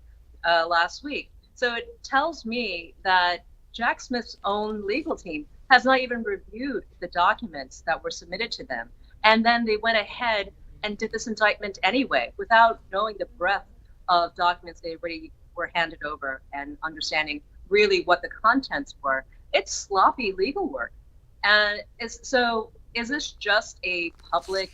last week. So it tells me that Jack Smith's own legal team has not even reviewed the documents that were submitted to them. And then they went ahead and did this indictment anyway, without knowing the breadth of documents they already were handed over and understanding really what the contents were. It's sloppy legal work. And so is this just a public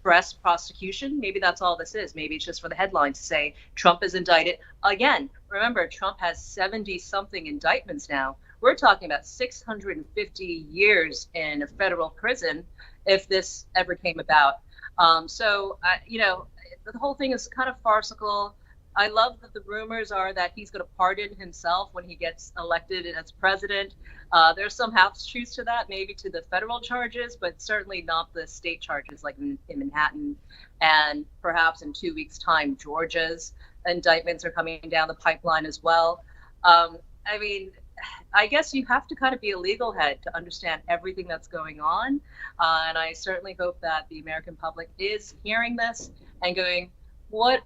press prosecution? Maybe that's all this is. Maybe it's just for the headline to say Trump is indicted again. Remember, Trump has 70-something indictments now. We're talking about 650 years in a federal prison if this ever came about. The whole thing is kind of farcical. I love that the rumors are that he's going to pardon himself when he gets elected as president. There's some half-truths to that, maybe to the federal charges, but certainly not the state charges like in Manhattan. And perhaps in 2 weeks' time, Georgia's indictments are coming down the pipeline as well. I guess you have to kind of be a legal head to understand everything that's going on. And I certainly hope that the American public is hearing this and going, what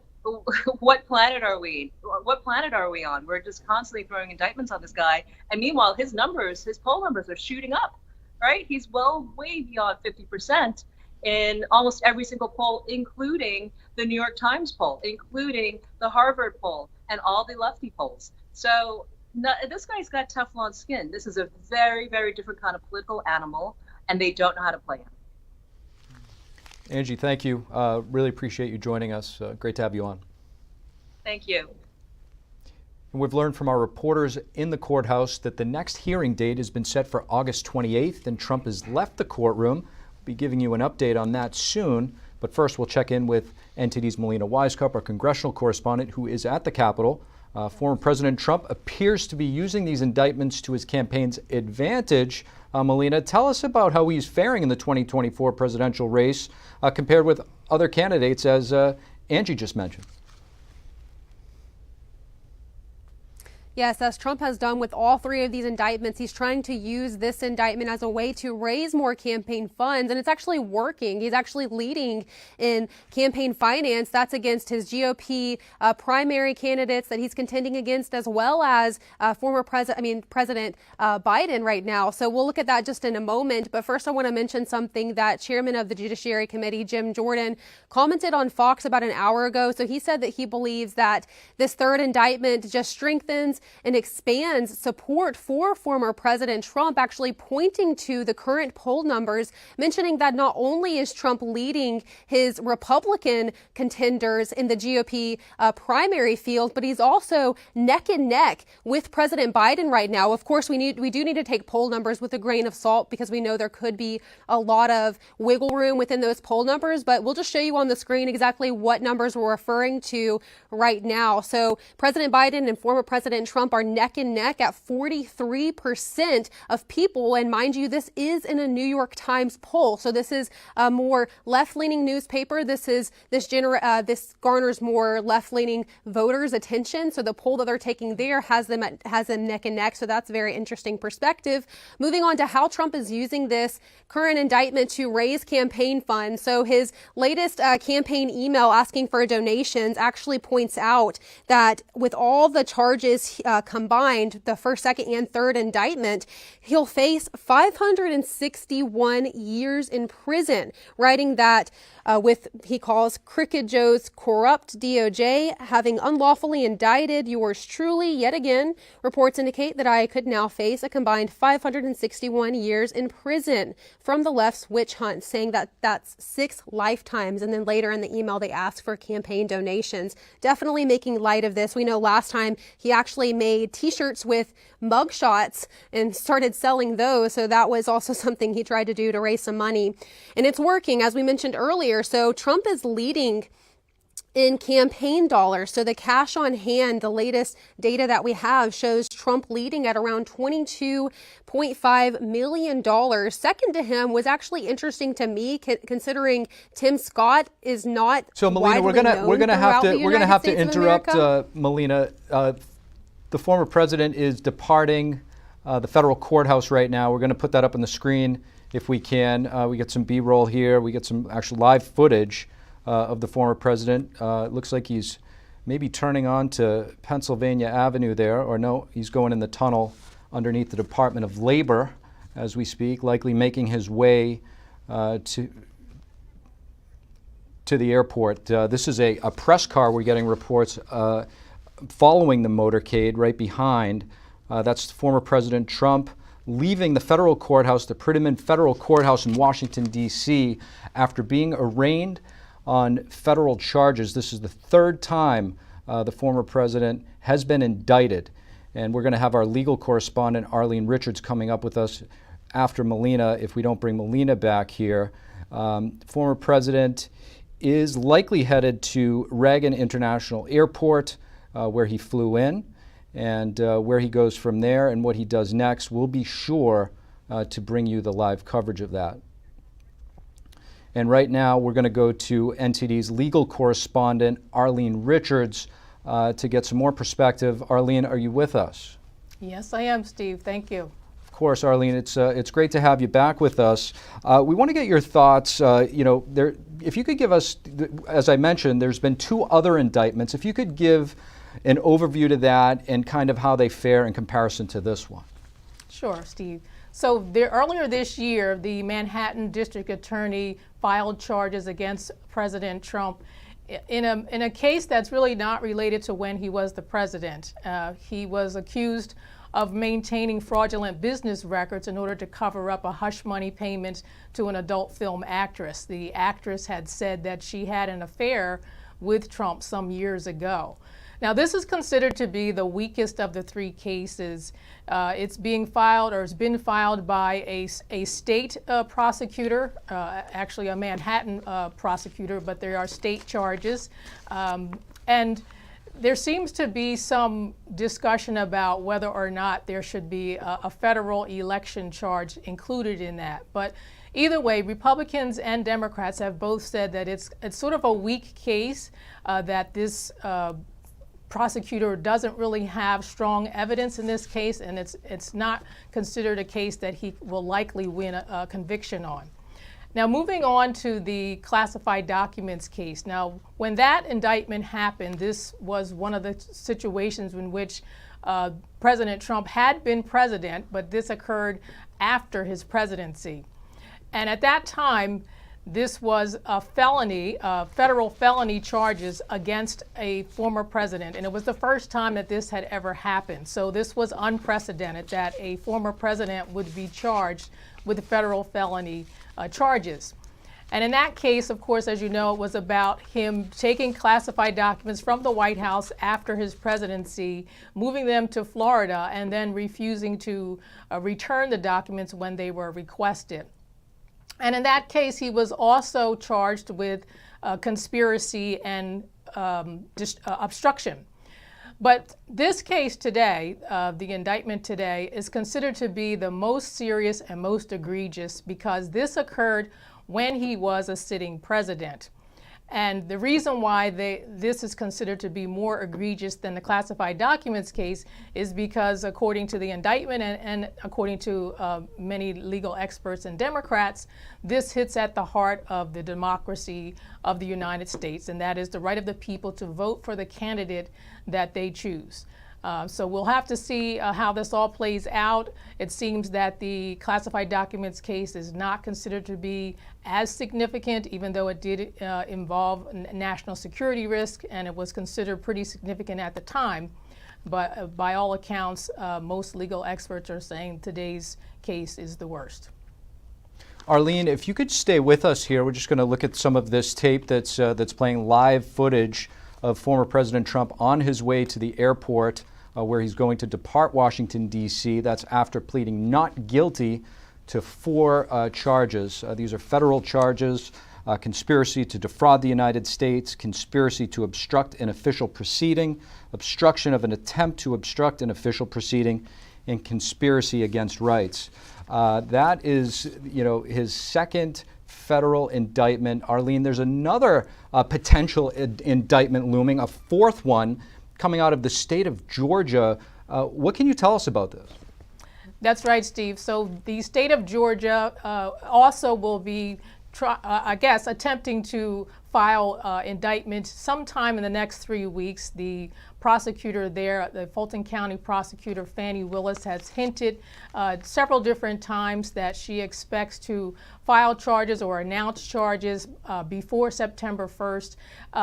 planet are we? What planet are we on? We're just constantly throwing indictments on this guy. And meanwhile, his poll numbers are shooting up, right? He's way beyond 50% in almost every single poll, including the New York Times poll, including the Harvard poll, and all the lefty polls. So this guy's got Teflon skin. This is a very, very different kind of political animal, and they don't know how to play him. Angie, thank you. Really appreciate you joining us. Great to have you on. Thank you. And we've learned from our reporters in the courthouse that the next hearing date has been set for August 28th, and Trump has left the courtroom. We'll be giving you an update on that soon. But first, we'll check in with NTD's Melina Wisecup, our congressional correspondent, who is at the Capitol. Former President Trump appears to be using these indictments to his campaign's advantage. Melina, tell us about how he's faring in the 2024 presidential race compared with other candidates, as Angie just mentioned. Yes, as Trump has done with all three of these indictments, he's trying to use this indictment as a way to raise more campaign funds, and it's actually working. He's actually leading in campaign finance. That's against his GOP primary candidates that he's contending against, as well as President Biden right now. So we'll look at that just in a moment. But first, I want to mention something that Chairman of the Judiciary Committee, Jim Jordan, commented on Fox about an hour ago. So he said that he believes that this third indictment just strengthens and expands support for former President Trump, actually pointing to the current poll numbers, mentioning that not only is Trump leading his Republican contenders in the GOP primary field, but he's also neck and neck with President Biden right now. Of course, we do need to take poll numbers with a grain of salt because we know there could be a lot of wiggle room within those poll numbers, but we'll just show you on the screen exactly what numbers we're referring to right now. So President Biden and former President Trump are neck and neck at 43% of people. And mind you, this is in a New York Times poll. So this is a more left-leaning newspaper. This garners more left-leaning voters' attention. So the poll that they're taking there has them neck and neck. So that's a very interesting perspective. Moving on to how Trump is using this current indictment to raise campaign funds. So his latest campaign email asking for donations actually points out that with all the charges combined, the first, second, and third indictment, he'll face 561 years in prison, writing that with, he calls Crooked Joe's corrupt DOJ having unlawfully indicted yours truly yet again, reports indicate that I could now face a combined 561 years in prison from the left's witch hunt, saying that that's 6 lifetimes. And then later in the email, they ask for campaign donations. Definitely making light of this. We know last time he actually made t-shirts with mugshots and started selling those. So that was also something he tried to do to raise some money. And it's working, as we mentioned earlier. So Trump is leading in campaign dollars. So the cash on hand, the latest data that we have shows Trump leading at around $22.5 million. Second to him was actually interesting to me, considering Tim Scott is not. So Melina, we're gonna have to interrupt Melina. The former president is departing the federal courthouse right now. We're going to put that up on the screen if we can. We get some B-roll here. We get some actual live footage of the former president. It looks like he's maybe turning on to Pennsylvania Avenue there, or no, he's going in the tunnel underneath the Department of Labor as we speak, likely making his way to the airport. This is a press car. We're getting reports following the motorcade right behind. That's former President Trump leaving the federal courthouse, the Prettyman Federal Courthouse in Washington, D.C., after being arraigned on federal charges. This is the third time the former president has been indicted. And we're going to have our legal correspondent, Arlene Richards, coming up with us after Melina, if we don't bring Melina back here. Former president is likely headed to Reagan International Airport, where he flew in, and where he goes from there and what he does next. We'll be sure to bring you the live coverage of that. And right now, we're going to go to NTD's legal correspondent, Arlene Richards, to get some more perspective. Arlene, are you with us? Yes, I am, Steve. Thank you. Of course, Arlene. It's great to have you back with us. We want to get your thoughts. If you could give us, as I mentioned, there's been 2 other indictments. If you could give an overview to that and kind of how they fare in comparison to this one. Sure, Steve. So earlier this year, the Manhattan District Attorney filed charges against President Trump in a case that's really not related to when he was the president. He was accused of maintaining fraudulent business records in order to cover up a hush money payment to an adult film actress. The actress had said that she had an affair with Trump some years ago. Now, this is considered to be the weakest of the 3 cases. It's being filed, or has been filed, by a state prosecutor, actually a Manhattan prosecutor, but there are state charges. And there seems to be some discussion about whether or not there should be a federal election charge included in that. But either way, Republicans and Democrats have both said that it's sort of a weak case, that this prosecutor doesn't really have strong evidence in this case, and it's not considered a case that he will likely win a conviction on. Now, moving on to the classified documents case. Now, when that indictment happened, this was one of the situations in which President Trump had been president, but this occurred after his presidency. And at that time, this was a felony, federal felony charges against a former president. And it was the first time that this had ever happened. So this was unprecedented, that a former president would be charged with federal felony charges. And in that case, of course, as you know, it was about him taking classified documents from the White House after his presidency, moving them to Florida, and then refusing to return the documents when they were requested. And in that case, he was also charged with conspiracy and obstruction. But this case today, the indictment today, is considered to be the most serious and most egregious because this occurred when he was a sitting president. And the reason why this is considered to be more egregious than the classified documents case is because, according to the indictment and according to many legal experts and Democrats, this hits at the heart of the democracy of the United States, and that is the right of the people to vote for the candidate that they choose. So we'll have to see how this all plays out. It seems that the classified documents case is not considered to be as significant, even though it did involve national security risk, and it was considered pretty significant at the time. But by all accounts, most legal experts are saying today's case is the worst. Arlene, if you could stay with us here, we're just going to look at some of this tape that's playing live footage of former President Trump on his way to the airport where he's going to depart Washington, D.C. That's after pleading not guilty to 4 charges. These are federal charges: conspiracy to defraud the United States, conspiracy to obstruct an official proceeding, obstruction of an attempt to obstruct an official proceeding, and conspiracy against rights. That is, his second federal indictment. Arlene, there's another potential indictment looming, a 4th one coming out of the state of Georgia. What can you tell us about this? That's right, Steve. So the state of Georgia also will be, attempting to file indictment sometime in the next 3 weeks. The prosecutor there, the Fulton County prosecutor, Fannie Willis, has hinted several different times that she expects to file charges or announce charges before September 1st.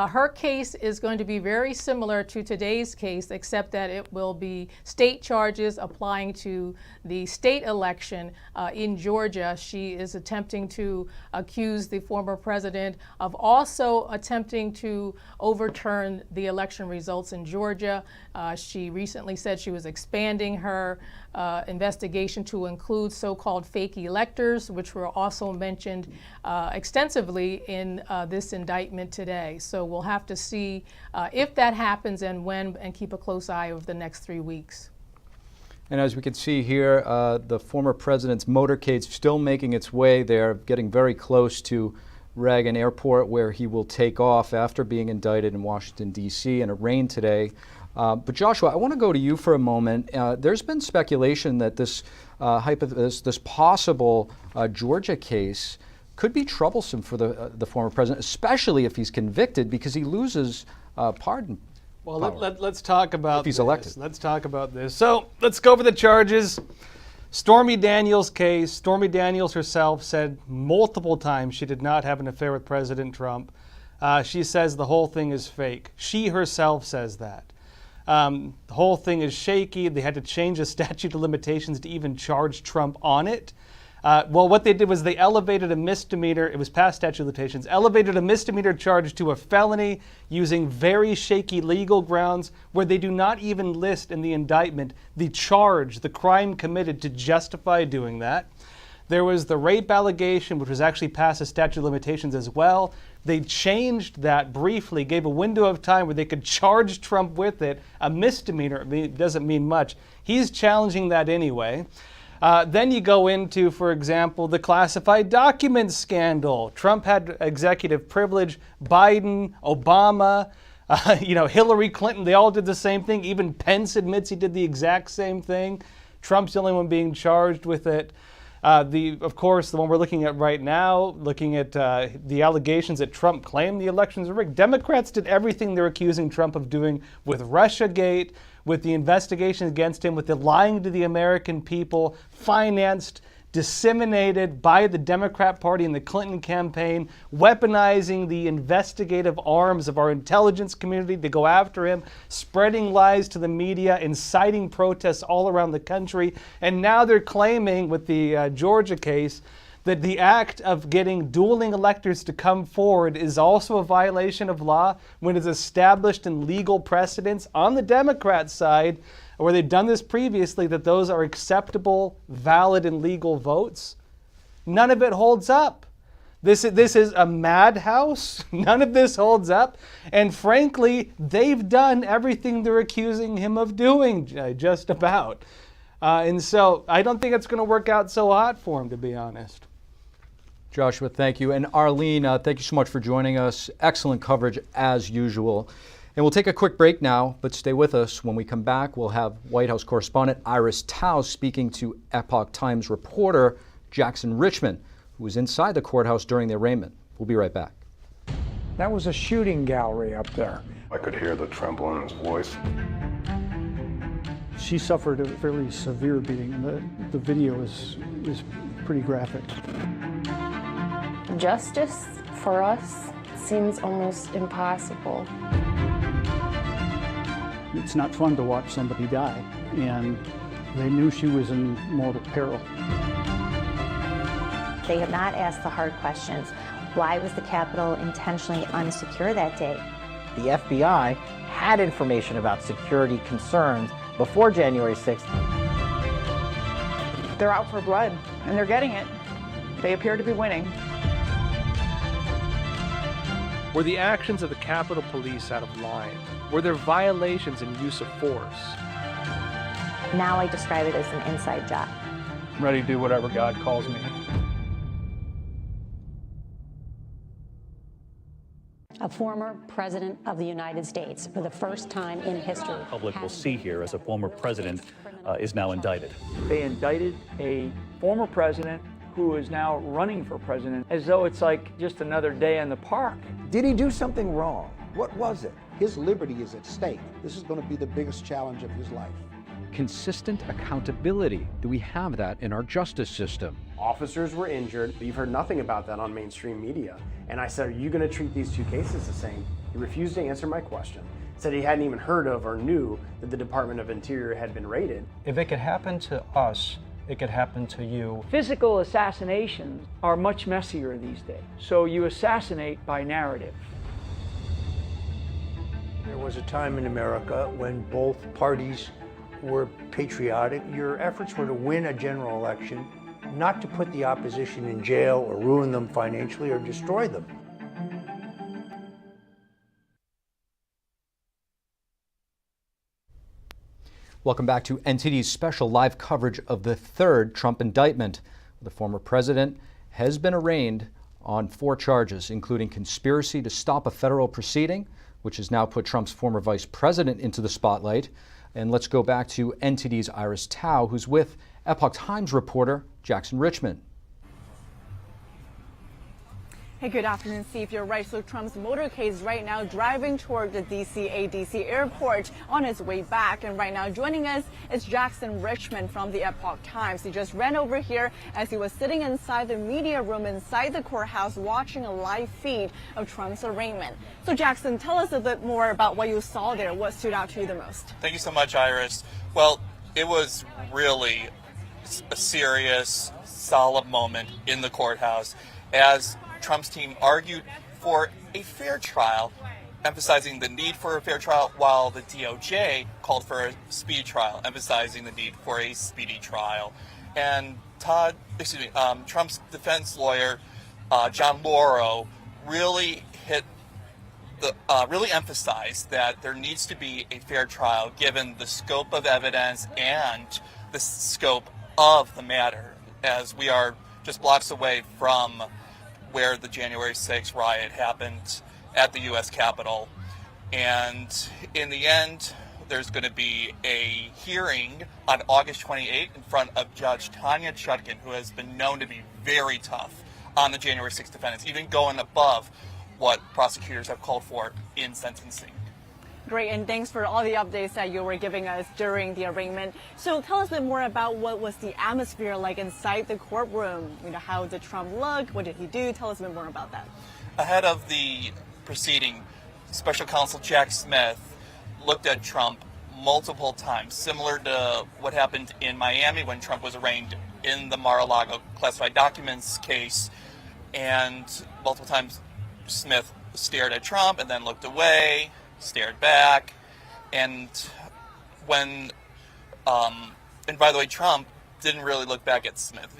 Her case is going to be very similar to today's case, except that it will be state charges applying to the state election in Georgia. She is attempting to accuse the former president of also attempting to overturn the election results in Georgia. She recently said she was expanding her investigation to include so-called fake electors, which were also mentioned extensively in this indictment today. So we'll have to see if that happens and when, and keep a close eye over the next 3 weeks. And as we can see here, the former president's motorcade's still making its way there, getting very close to Reagan Airport, where he will take off after being indicted in Washington, D.C. and arraigned today. But Joshua, I want to go to you for a moment. There's been speculation that this possible Georgia case could be troublesome for the former president, especially if he's convicted, because he loses pardon. Well, let's talk about if he's elected. Let's talk about this. So let's go over the charges. Stormy Daniels' case. Stormy Daniels herself said multiple times she did not have an affair with President Trump. She says the whole thing is fake. She herself says that. The whole thing is shaky. They had to change the statute of limitations to even charge Trump on it. Well, what they did was they elevated a misdemeanor. It was past statute of limitations. Elevated a misdemeanor charge to a felony using very shaky legal grounds where they do not even list in the indictment the charge, the crime committed to justify doing that. There was the rape allegation, which was actually past the statute of limitations as well. They changed that briefly, gave a window of time where they could charge Trump with it, a misdemeanor. It doesn't mean much. He's challenging that anyway. Then you go into, for example, the classified documents scandal. Trump had executive privilege. Biden, Obama, Hillary Clinton, they all did the same thing. Even Pence admits he did the exact same thing. Trump's the only one being charged with it. Of course, the one we're looking at right now, looking at the allegations that Trump claimed the elections were rigged. Democrats did everything they're accusing Trump of doing with Russiagate, with the investigation against him, with the lying to the American people, financed, disseminated by the Democrat Party and the Clinton campaign, weaponizing the investigative arms of our intelligence community to go after him, spreading lies to the media, inciting protests all around the country. And now they're claiming with the Georgia case that the act of getting dueling electors to come forward is also a violation of law when it's established in legal precedents on the Democrat side, where they've done this previously, that those are acceptable, valid, and legal votes. None of it holds up. This is a madhouse. None of this holds up. And frankly, they've done everything they're accusing him of doing, just about. And so I don't think it's going to work out so hot for him, to be honest. Joshua, thank you. And Arlene, thank you so much for joining us. Excellent coverage as usual. And we'll take a quick break now, but stay with us. When we come back, we'll have White House correspondent Iris Tao speaking to Epoch Times reporter Jackson Richmond, who was inside the courthouse during the arraignment. We'll be right back. That was a shooting gallery up there. I could hear the tremble in his voice. She suffered a fairly severe beating, and the video is pretty graphic. Justice for us seems almost impossible. It's not fun to watch somebody die, and they knew she was in mortal peril. They have not asked the hard questions. Why was the Capitol intentionally unsecure that day? The FBI had information about security concerns before January 6th. They're out for blood, and they're getting it. They appear to be winning. Were the actions of the Capitol Police out of line? Were there violations in use of force? Now I describe it as an inside job. I'm ready to do whatever God calls me. A former president of the United States for the first time in history. The public will see here as a former president is now indicted. They indicted a former president who is now running for president as though it's like just another day in the park. Did he do something wrong? What was it? His liberty is at stake. This is going to be the biggest challenge of his life. Consistent accountability. Do we have that in our justice system? Officers were injured. You've heard nothing about that on mainstream media. And I said, are you going to treat these two cases the same? He refused to answer my question. Said he hadn't even heard of or knew that the Department of Interior had been raided. If it could happen to us, it could happen to you. Physical assassinations are much messier these days. So you assassinate by narrative. There was a time in America when both parties were patriotic. Your efforts were to win a general election, not to put the opposition in jail or ruin them financially or destroy them. Welcome back to NTD's special live coverage of the third Trump indictment. The former president has been arraigned on 4 charges, including conspiracy to stop a federal proceeding, which has now put Trump's former vice president into the spotlight. And let's go back to NTD's Iris Tao, who's with Epoch Times reporter Jackson Richmond. Hey, good afternoon, Steve. You're right. So Trump's motorcade is right now driving toward the DC airport on his way back. And right now joining us is Jackson Richmond from the Epoch Times. He just ran over here as he was sitting inside the media room inside the courthouse watching a live feed of Trump's arraignment. So Jackson, tell us a bit more about what you saw there. What stood out to you the most? Thank you so much, Iris. Well, it was really a serious, solemn moment in the courthouse as Trump's team argued for a fair trial, emphasizing the need for a fair trial, while the DOJ called for a speedy trial, emphasizing the need for a speedy trial. And Trump's defense lawyer, John Lauro, really really emphasized that there needs to be a fair trial given the scope of evidence and the scope of the matter, as we are just blocks away from where the January 6th riot happened at the U.S. Capitol. And in the end, there's going to be a hearing on August 28th in front of Judge Tanya Chutkan, who has been known to be very tough on the January 6th defendants, even going above what prosecutors have called for in sentencing. Great, and thanks for all the updates that you were giving us during the arraignment. So tell us a bit more about what was the atmosphere like inside the courtroom. How did Trump look? What did he do? Tell us a bit more about that. Ahead of the proceeding, Special Counsel Jack Smith looked at Trump multiple times, similar to what happened in Miami when Trump was arraigned in the Mar-a-Lago classified documents case. And multiple times Smith stared at Trump and then looked away, stared back, and and by the way, Trump didn't really look back at Smith.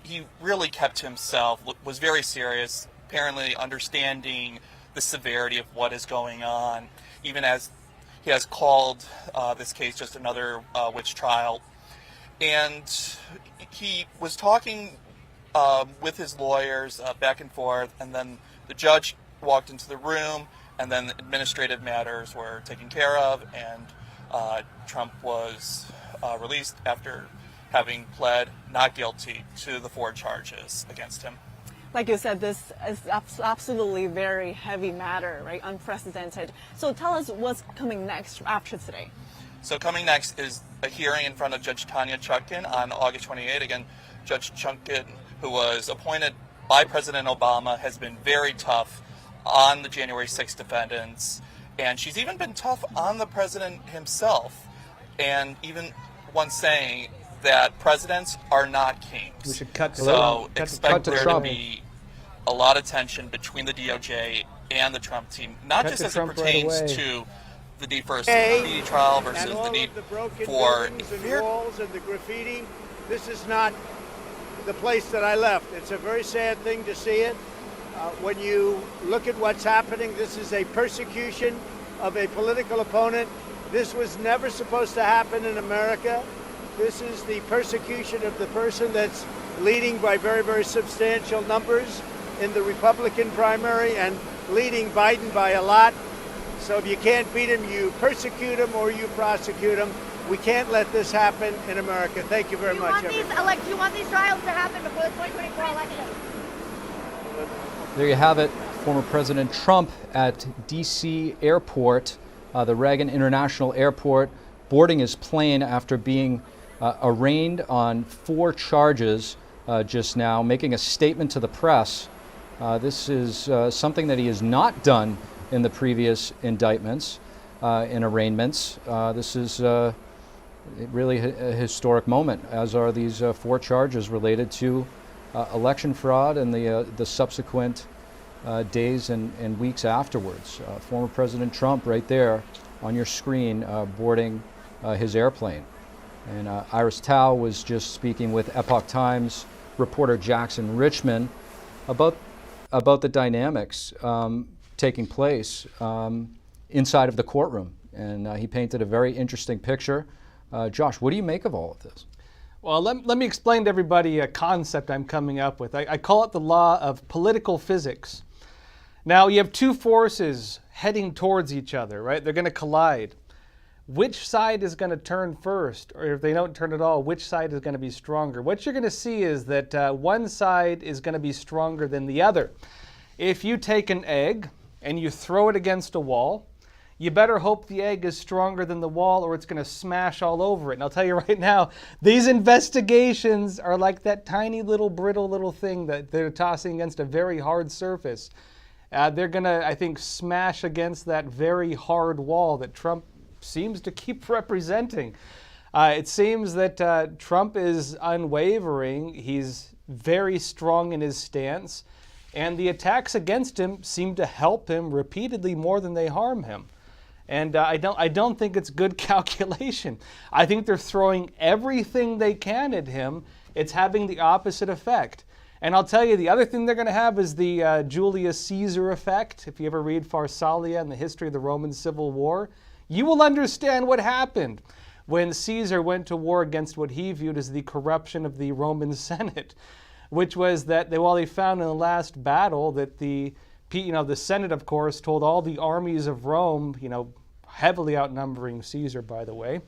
He really kept to himself, was very serious, apparently understanding the severity of what is going on, even as he has called this case just another witch trial. And he was talking with his lawyers back and forth, and then the judge walked into the room, and then administrative matters were taken care of, and Trump was released after having pled not guilty to the 4 charges against him. Like you said, this is absolutely very heavy matter, right? Unprecedented. So tell us what's coming next after today. So coming next is a hearing in front of Judge Tanya Chutkan on August 28. Again, Judge Chutkan, who was appointed by President Obama, has been very tough on the January 6th defendants, and she's even been tough on the president himself, and even once saying that presidents are not kings. We should cut to so cut expect to there Trump. to be a lot of tension between the DOJ and the Trump team, not Cut just to as Trump it pertains right away. to the need for a speedy trial versus and the all need of the broken for buildings and walls and the graffiti. This is not the place that I left. It's a very sad thing to see it. When you look at what's happening, this is a persecution of a political opponent. This was never supposed to happen in America. This is the persecution of the person that's leading by very, very substantial numbers in the Republican primary and leading Biden by a lot. So if you can't beat him, you persecute him or you prosecute him. We can't let this happen in America. Thank you very much. Do you want these trials to happen before the 2024 election? There you have it. Former President Trump at D.C. airport, the Reagan International Airport, boarding his plane after being arraigned on 4 charges just now, making a statement to the press. This is something that he has not done in the previous indictments and arraignments. This is really a historic moment, as are these 4 charges related to election fraud and the subsequent days and weeks afterwards. Former President Trump right there on your screen boarding his airplane. And Iris Tao was just speaking with Epoch Times reporter Jackson Richmond about the dynamics taking place inside of the courtroom. And he painted a very interesting picture. Josh, what do you make of all of this? Well, let me explain to everybody a concept I'm coming up with. I call it the law of political physics. Now, you have 2 forces heading towards each other, right? They're going to collide. Which side is going to turn first? Or if they don't turn at all, which side is going to be stronger? What you're going to see is that one side is going to be stronger than the other. If you take an egg and you throw it against a wall, you better hope the egg is stronger than the wall or it's going to smash all over it. And I'll tell you right now, these investigations are like that tiny little brittle little thing that they're tossing against a very hard surface. They're going to, I think, smash against that very hard wall that Trump seems to keep representing. It seems that Trump is unwavering. He's very strong in his stance. And the attacks against him seem to help him repeatedly more than they harm him. And I don't think it's good calculation. I think they're throwing everything they can at him. It's having the opposite effect. And I'll tell you, the other thing they're going to have is the Julius Caesar effect. If you ever read Pharsalia and the history of the Roman Civil War, you will understand what happened when Caesar went to war against what he viewed as the corruption of the Roman Senate, which was that they found in the last battle that the Senate, of course, told all the armies of Rome, heavily outnumbering Caesar, by the way,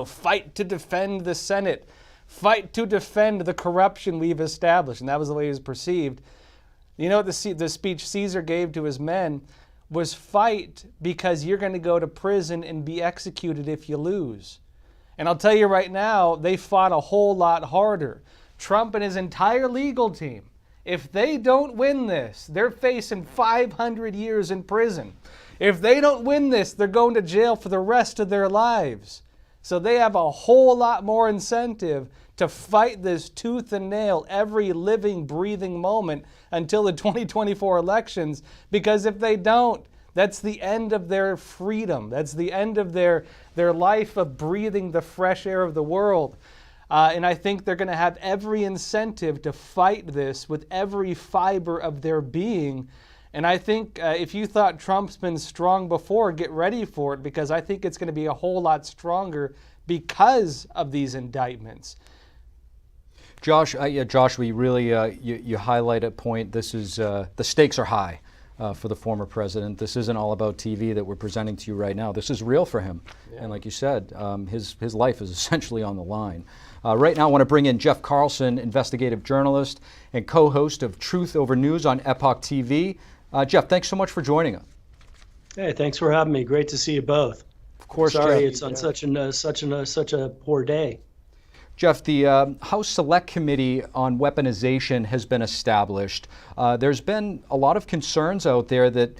fight to defend the Senate, fight to defend the corruption we've established. And that was the way it was perceived. The speech Caesar gave to his men was fight because you're going to go to prison and be executed if you lose. And I'll tell you right now, they fought a whole lot harder. Trump and his entire legal team, if they don't win this, they're facing 500 years in prison. If they don't win this, they're going to jail for the rest of their lives. So they have a whole lot more incentive to fight this tooth and nail every living, breathing moment until the 2024 elections, because if they don't, that's the end of their freedom. That's the end of their life of breathing the fresh air of the world. And I think they're going to have every incentive to fight this with every fiber of their being. And I think if you thought Trump's been strong before, get ready for it, because I think it's going to be a whole lot stronger because of these indictments. Josh, we really, you highlight a point. This is, the stakes are high for the former president. This isn't all about TV that we're presenting to you right now. This is real for him. Yeah. And like you said, his life is essentially on the line. Right now, I want to bring in Jeff Carlson, investigative journalist and co-host of Truth Over News on Epoch TV. Jeff, thanks so much for joining us. Hey, thanks for having me. Great to see you both. Of course, Sorry, Jeff. it's on such a poor day. Jeff, the House Select Committee on Weaponization has been established. There's been a lot of concerns out there that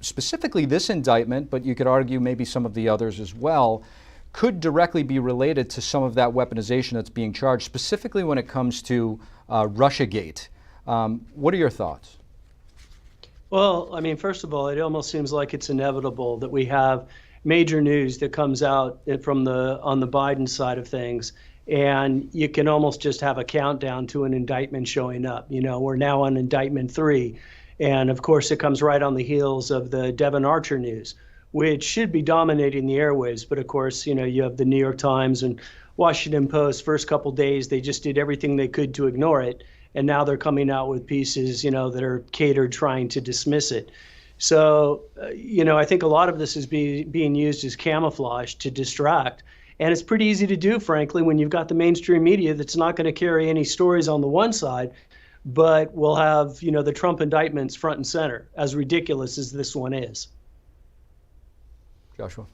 specifically this indictment, but you could argue maybe some of the others as well, could directly be related to some of that weaponization that's being charged, specifically when it comes to Russiagate. What are your thoughts? Well, I mean, first of all, it almost seems like it's inevitable that we have major news that comes out on the Biden side of things, and you can almost just have a countdown to an indictment showing up. You know, we're now on indictment 3, and of course it comes right on the heels of the Devon Archer news, which should be dominating the airwaves. But of course, you know, you have the New York Times and Washington Post. First couple days, they just did everything they could to ignore it, and now they're coming out with pieces, you know, that are catered trying to dismiss it. So, you know, I think a lot of this is being used as camouflage to distract. And it's pretty easy to do, frankly, when you've got the mainstream media that's not going to carry any stories on the one side, but will have, you know, the Trump indictments front and center, as ridiculous as this one is. Joshua.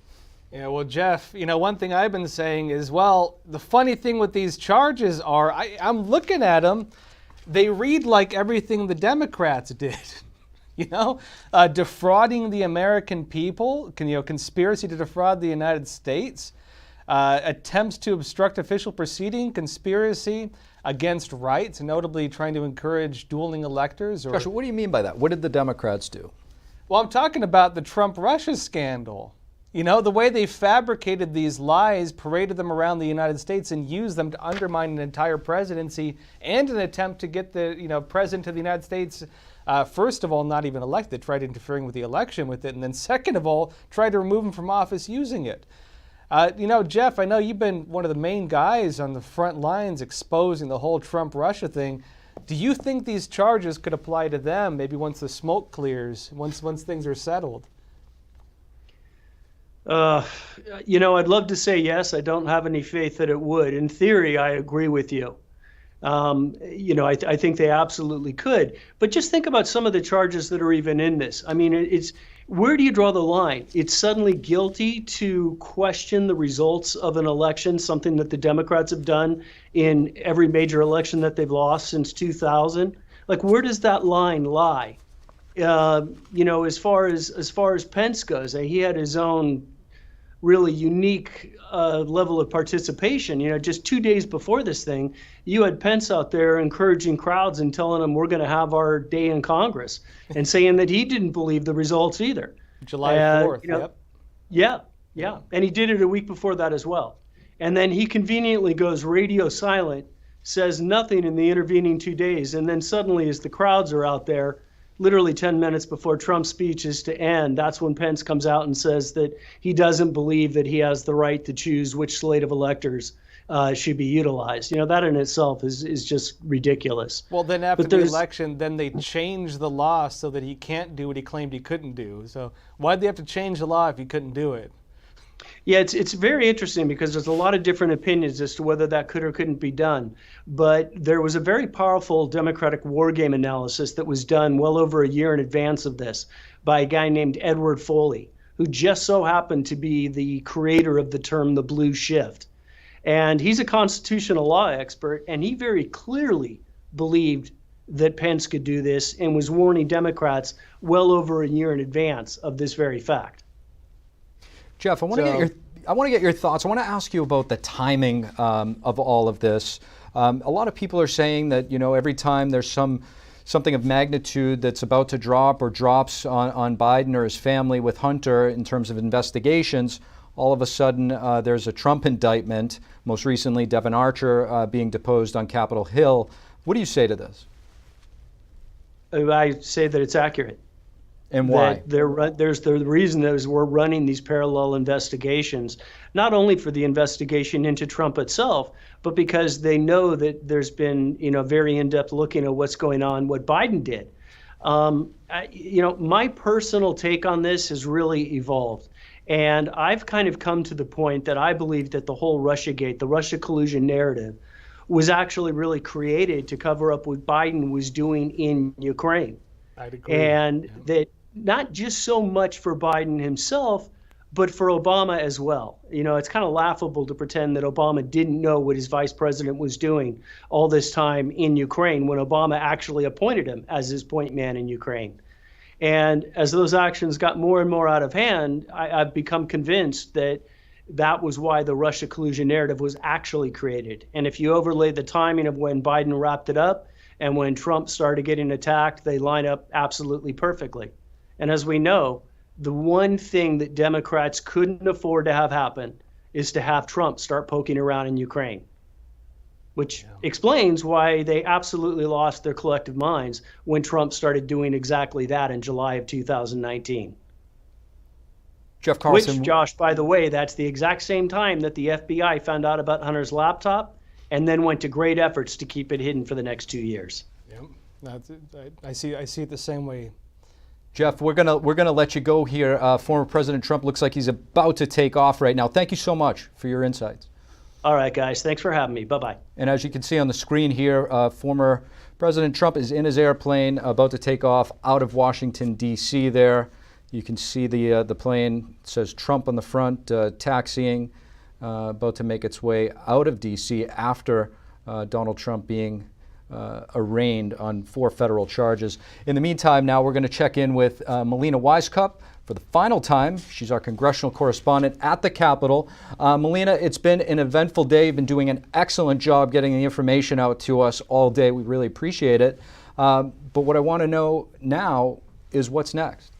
Yeah, well, Jeff, you know, one thing I've been saying is, well, the funny thing with these charges are, I'm looking at them, they read like everything the Democrats did. You know, defrauding the American people, conspiracy to defraud the United States, attempts to obstruct official proceeding, conspiracy against rights, notably trying to encourage dueling electors. Joshua, what do you mean by that? What did the Democrats do? Well, I'm talking about the Trump-Russia scandal. You know, the way they fabricated these lies, paraded them around the United States, and used them to undermine an entire presidency and an attempt to get the, you know, president of the United States, first of all, not even elected, tried interfering with the election with it, and then second of all, tried to remove him from office using it. You know, Jeff, I know you've been one of the main guys on the front lines exposing the whole Trump-Russia thing. Do you think these charges could apply to them, maybe once the smoke clears, once things are settled? You know, I'd love to say yes. I don't have any faith that it would. In theory, I agree with you. You know, I think they absolutely could. But just think about some of the charges that are even in this. I mean, it's where do you draw the line? It's suddenly guilty to question the results of an election, something that the Democrats have done in every major election that they've lost since 2000. Like, where does that line lie? You know, as far as Pence goes, he had his own really unique level of participation. You know, just 2 days before this thing, you had Pence out there encouraging crowds and telling them we're going to have our day in Congress, and saying that he didn't believe the results either. July 4th, you know, yep. Yeah. And he did it a week before that as well. And then he conveniently goes radio silent, says nothing in the intervening 2 days, and then suddenly, as the crowds are out there, literally 10 minutes before Trump's speech is to end, that's when Pence comes out and says that he doesn't believe that he has the right to choose which slate of electors should be utilized. You know, that in itself is just ridiculous. Well, then after the election, then they changed the law so that he can't do what he claimed he couldn't do. So why'd they have to change the law if he couldn't do it? Yeah, it's very interesting because there's a lot of different opinions as to whether that could or couldn't be done. But there was a very powerful Democratic war game analysis that was done well over a year in advance of this by a guy named Edward Foley, who just so happened to be the creator of the term the blue shift. And he's a constitutional law expert, and he very clearly believed that Pence could do this and was warning Democrats well over a year in advance of this very fact. Jeff, I want to get your thoughts. I want to ask you about the timing of all of this. A lot of people are saying that, you know, every time there's something of magnitude that's about to drop or drops on Biden or his family with Hunter in terms of investigations, all of a sudden there's a Trump indictment, most recently Devon Archer being deposed on Capitol Hill. What do you say to this? I say that it's accurate. And why? There's the reason is we're running these parallel investigations, not only for the investigation into Trump itself, but because they know that there's been, you know, very in-depth looking at what's going on, what Biden did. You know, my personal take on this has really evolved. And I've kind of come to the point that I believe that the whole Russiagate, the Russia collusion narrative, was actually really created to cover up what Biden was doing in Ukraine. I'd agree. And that not just so much for Biden himself, but for Obama as well. You know, it's kind of laughable to pretend that Obama didn't know what his vice president was doing all this time in Ukraine when Obama actually appointed him as his point man in Ukraine. And as those actions got more and more out of hand, I've become convinced that that was why the Russia collusion narrative was actually created. And if you overlay the timing of when Biden wrapped it up and when Trump started getting attacked, they line up absolutely perfectly. And as we know, the one thing that Democrats couldn't afford to have happen is to have Trump start poking around in Ukraine, which explains why they absolutely lost their collective minds when Trump started doing exactly that in July of 2019. Jeff Carlson. Which, Josh, by the way, that's the exact same time that the FBI found out about Hunter's laptop and then went to great efforts to keep it hidden for the next 2 years. Yep, I see it the same way. Jeff, we're gonna let you go here. Former President Trump looks like he's about to take off right now. Thank you so much for your insights. All right, guys. Thanks for having me. Bye-bye. And as you can see on the screen here, former President Trump is in his airplane about to take off out of Washington, D.C. there. You can see the plane. It says Trump on the front, taxiing, about to make its way out of D.C. after Donald Trump being arraigned on 4 federal charges. In the meantime, now we're going to check in with Melina Wisecup for the final time. She's our congressional correspondent at the Capitol. Melina, it's been an eventful day. You've been doing an excellent job getting the information out to us all day. We really appreciate it. But what I want to know now is what's next.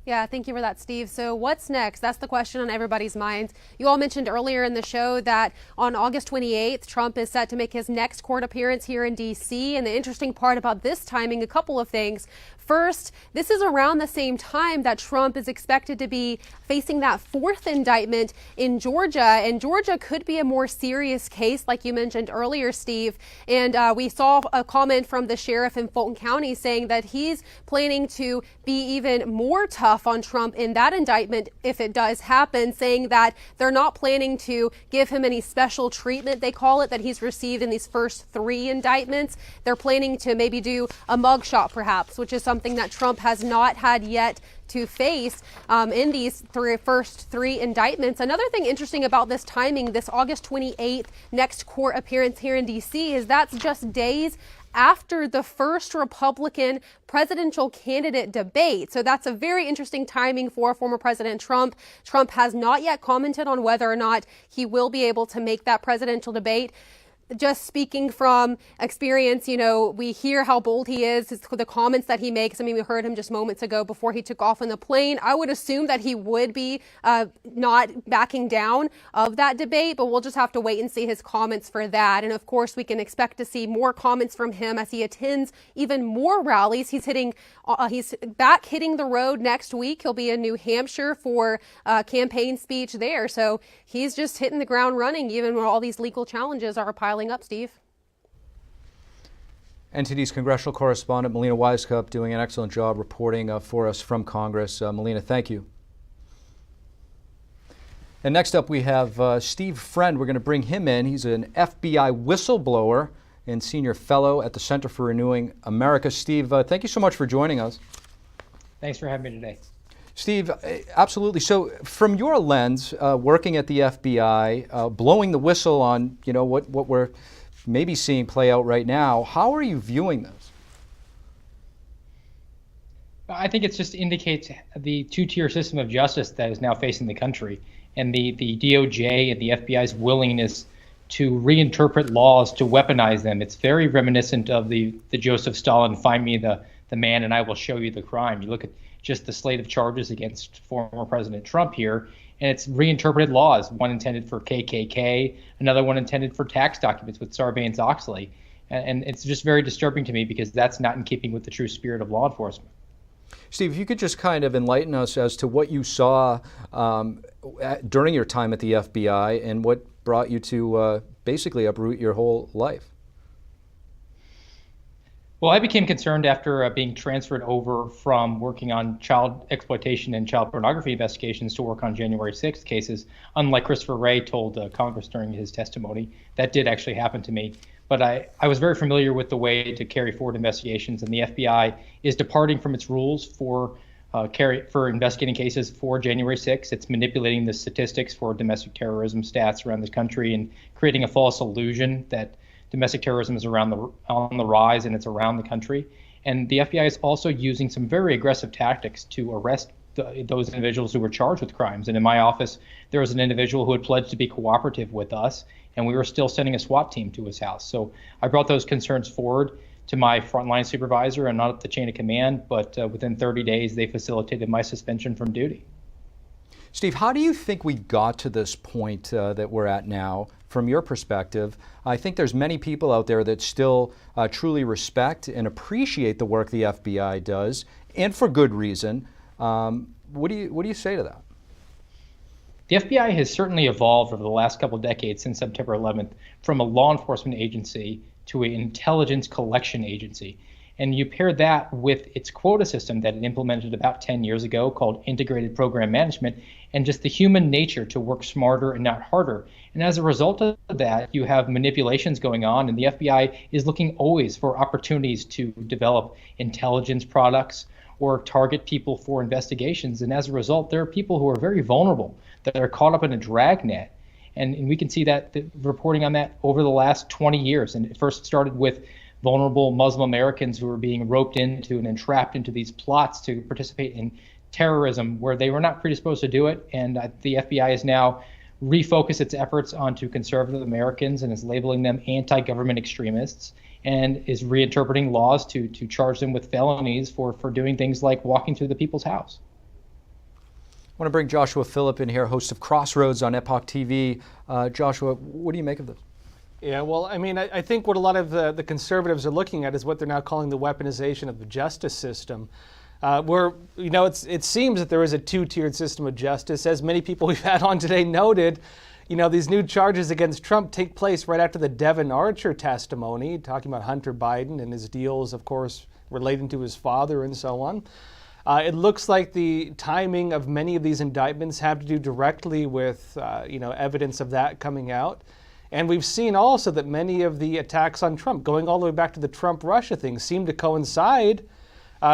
Yeah, thank you for that, Steve. So what's next? That's the question on everybody's minds. You all mentioned earlier in the show that on August 28th, Trump is set to make his next court appearance here in D.C. And the interesting part about this timing, a couple of things. First, this is around the same time that Trump is expected to be facing that 4th indictment in Georgia. And Georgia could be a more serious case, like you mentioned earlier, Steve. And we saw a comment from the sheriff in Fulton County saying that he's planning to be even more tough on Trump in that indictment if it does happen, saying that they're not planning to give him any special treatment, they call it, that he's received in these first 3 indictments. They're planning to maybe do a mugshot, perhaps, which is something that Trump has not had yet to face in these first 3 indictments. Another thing interesting about this timing, this August 28th next court appearance here in D.C., is that's just days after the first Republican presidential candidate debate. So that's a very interesting timing for former President Trump. Trump has not yet commented on whether or not he will be able to make that presidential debate. Just speaking from experience, you know, we hear how bold he is, the comments that he makes. I mean, we heard him just moments ago before he took off on the plane. I would assume that he would be not backing down of that debate, but we'll just have to wait and see his comments for that. And of course, we can expect to see more comments from him as he attends even more rallies. He's back hitting the road next week. He'll be in New Hampshire for a campaign speech there. So he's just hitting the ground running, even when all these legal challenges are piling up, Steve. NTD's congressional correspondent Melina Wisecup doing an excellent job reporting for us from Congress. Melina, thank you. And next up we have Steve Friend. We're going to bring him in. He's an FBI whistleblower and senior fellow at the Center for Renewing America. Steve, thank you so much for joining us. Thanks for having me today. Steve, absolutely. So from your lens, working at the FBI, blowing the whistle on, you know, what we're maybe seeing play out right now, how are you viewing this? I think it just indicates the 2-tier system of justice that is now facing the country, and the DOJ and the FBI's willingness to reinterpret laws, to weaponize them. It's very reminiscent of the Joseph Stalin, find me the man and I will show you the crime. You look at just the slate of charges against former President Trump here, and it's reinterpreted laws, one intended for KKK, another one intended for tax documents with Sarbanes-Oxley. And it's just very disturbing to me because that's not in keeping with the true spirit of law enforcement. Steve, if you could just kind of enlighten us as to what you saw during your time at the FBI and what brought you to basically uproot your whole life. Well, I became concerned after being transferred over from working on child exploitation and child pornography investigations to work on January 6th cases. Unlike Christopher Wray told Congress during his testimony, that did actually happen to me. But I was very familiar with the way to carry forward investigations, and the FBI is departing from its rules for for investigating cases for January 6th. It's manipulating the statistics for domestic terrorism stats around this country and creating a false illusion that domestic terrorism is on the rise and it's around the country. And the FBI is also using some very aggressive tactics to arrest those individuals who were charged with crimes. And in my office, there was an individual who had pledged to be cooperative with us, and we were still sending a SWAT team to his house. So I brought those concerns forward to my frontline supervisor and not at the chain of command, but within 30 days, they facilitated my suspension from duty. Steve, how do you think we got to this point that we're at now, from your perspective? I think there's many people out there that still truly respect and appreciate the work the FBI does, and for good reason. What do you say to that? The FBI has certainly evolved over the last couple of decades since September 11th from a law enforcement agency to an intelligence collection agency. And you pair that with its quota system that it implemented about 10 years ago called integrated program management, and just the human nature to work smarter and not harder. And as a result of that, you have manipulations going on, and the FBI is looking always for opportunities to develop intelligence products or target people for investigations. And as a result, there are people who are very vulnerable that are caught up in a dragnet. And we can see that reporting on that over the last 20 years. And it first started with vulnerable Muslim Americans who were being roped into and entrapped into these plots to participate in terrorism where they were not predisposed to do it. And the FBI has now refocused its efforts onto conservative Americans and is labeling them anti-government extremists, and is reinterpreting laws to charge them with felonies for doing things like walking through the people's house. I want to bring Joshua Phillip in here, host of Crossroads on Epoch TV. Joshua, what do you make of this? Yeah, well, I mean, I think what a lot of the conservatives are looking at is what they're now calling the weaponization of the justice system. Where, you know, it seems that there is a two-tiered system of justice. As many people we've had on today noted, you know, these new charges against Trump take place right after the Devon Archer testimony, talking about Hunter Biden and his deals, of course, relating to his father and so on. It looks like the timing of many of these indictments have to do directly with, evidence of that coming out. And we've seen also that many of the attacks on Trump, going all the way back to the Trump-Russia thing, seem to coincide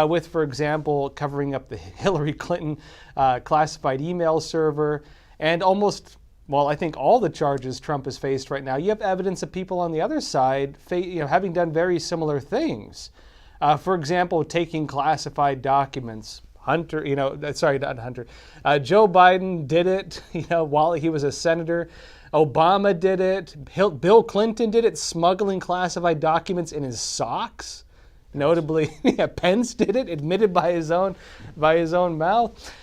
with, for example, covering up the Hillary Clinton classified email server, and almost, well, I think all the charges Trump has faced right now. You have evidence of people on the other side having done very similar things. For example, taking classified documents. Joe Biden did it, while he was a senator. Obama did it. Bill Clinton did it, smuggling classified documents in his socks. Notably, Pence did it, admitted by his own mouth.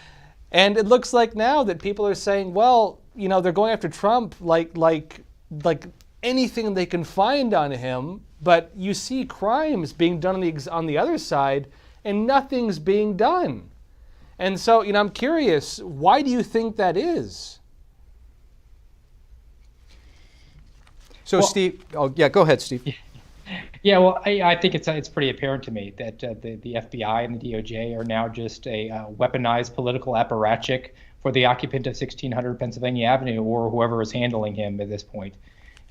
And it looks like now that people are saying, well, they're going after Trump like anything they can find on him. But you see crimes being done on the other side, and nothing's being done. And so, I'm curious, why do you think that is? So, well, Steve, go ahead, Steve. Yeah, well, I think it's pretty apparent to me that the FBI and the DOJ are now just a weaponized political apparatchik for the occupant of 1600 Pennsylvania Avenue or whoever is handling him at this point.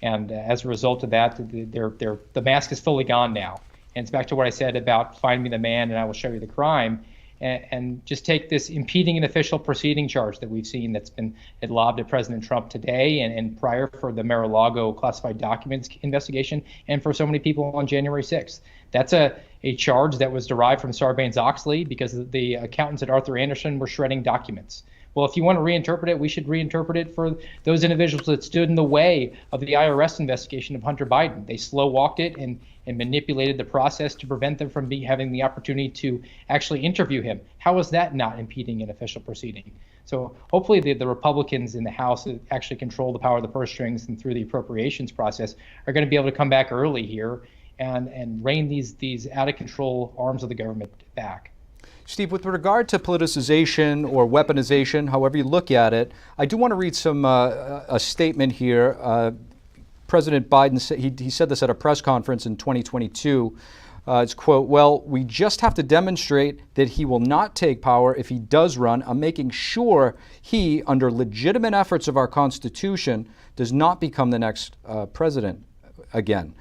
And as a result of that, the mask is fully gone now. And it's back to what I said about find me the man and I will show you the crime. And just take this impeding an official proceeding charge that we've seen that's been lobbed at President Trump today and prior for the Mar-a-Lago classified documents investigation and for so many people on January 6th. That's a charge that was derived from Sarbanes-Oxley because the accountants at Arthur Andersen were shredding documents. Well, if you want to reinterpret it, we should reinterpret it for those individuals that stood in the way of the IRS investigation of Hunter Biden. They slow-walked it and manipulated the process to prevent them from having the opportunity to actually interview him. How is that not impeding an official proceeding? So hopefully the Republicans in the House that actually control the power of the purse strings and through the appropriations process are going to be able to come back early here and rein these out-of-control arms of the government back. Steve, with regard to politicization or weaponization, however you look at it, I do want to read a statement here. President Biden said, he said this at a press conference in 2022. It's quote, "Well, we just have to demonstrate that he will not take power if he does run. I'm making sure he, under legitimate efforts of our Constitution, does not become the next president again."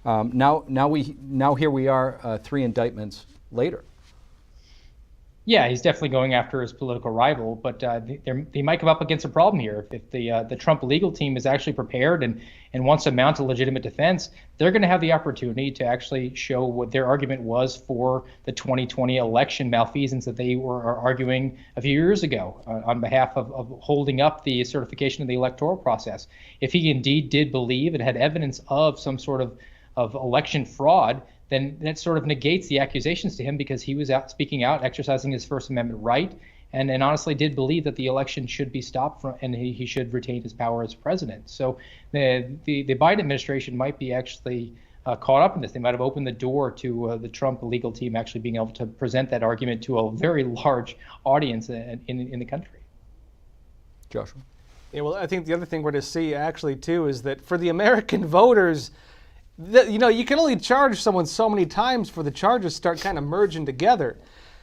Now here we are, 3 indictments later. Yeah, he's definitely going after his political rival, but they might come up against a problem here. If the Trump legal team is actually prepared and wants to mount a legitimate defense, they're going to have the opportunity to actually show what their argument was for the 2020 election malfeasance that they were arguing a few years ago on behalf of holding up the certification of the electoral process. If he indeed did believe and had evidence of some sort of election fraud, then that sort of negates the accusations to him, because he was out speaking out, exercising his First Amendment right, and honestly did believe that the election should be stopped and he should retain his power as president. So the Biden administration might be actually caught up in this. They might have opened the door to the Trump legal team actually being able to present that argument to a very large audience in the country. Joshua? Yeah, well, I think the other thing we're to see actually too is that for the American voters, you can only charge someone so many times for the charges start kind of merging together.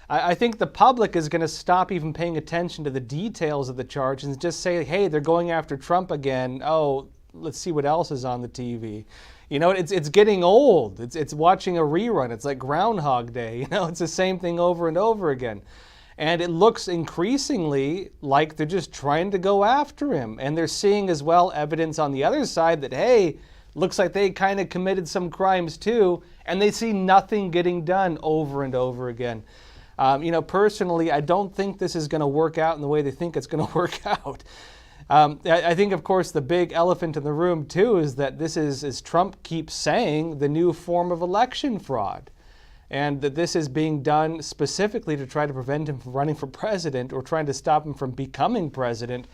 I think the public is going to stop even paying attention to the details of the charge and just say, hey, they're going after Trump again. Oh, let's see what else is on the TV. It's getting old. It's watching a rerun. It's like Groundhog Day. It's the same thing over and over again. And it looks increasingly like they're just trying to go after him. And they're seeing as well evidence on the other side that, hey, looks like they kind of committed some crimes too, and they see nothing getting done over and over again. Personally, I don't think this is going to work out in the way they think it's going to work out. I think, of course, the big elephant in the room too is that this is, as Trump keeps saying, the new form of election fraud. And that this is being done specifically to try to prevent him from running for president or trying to stop him from becoming president.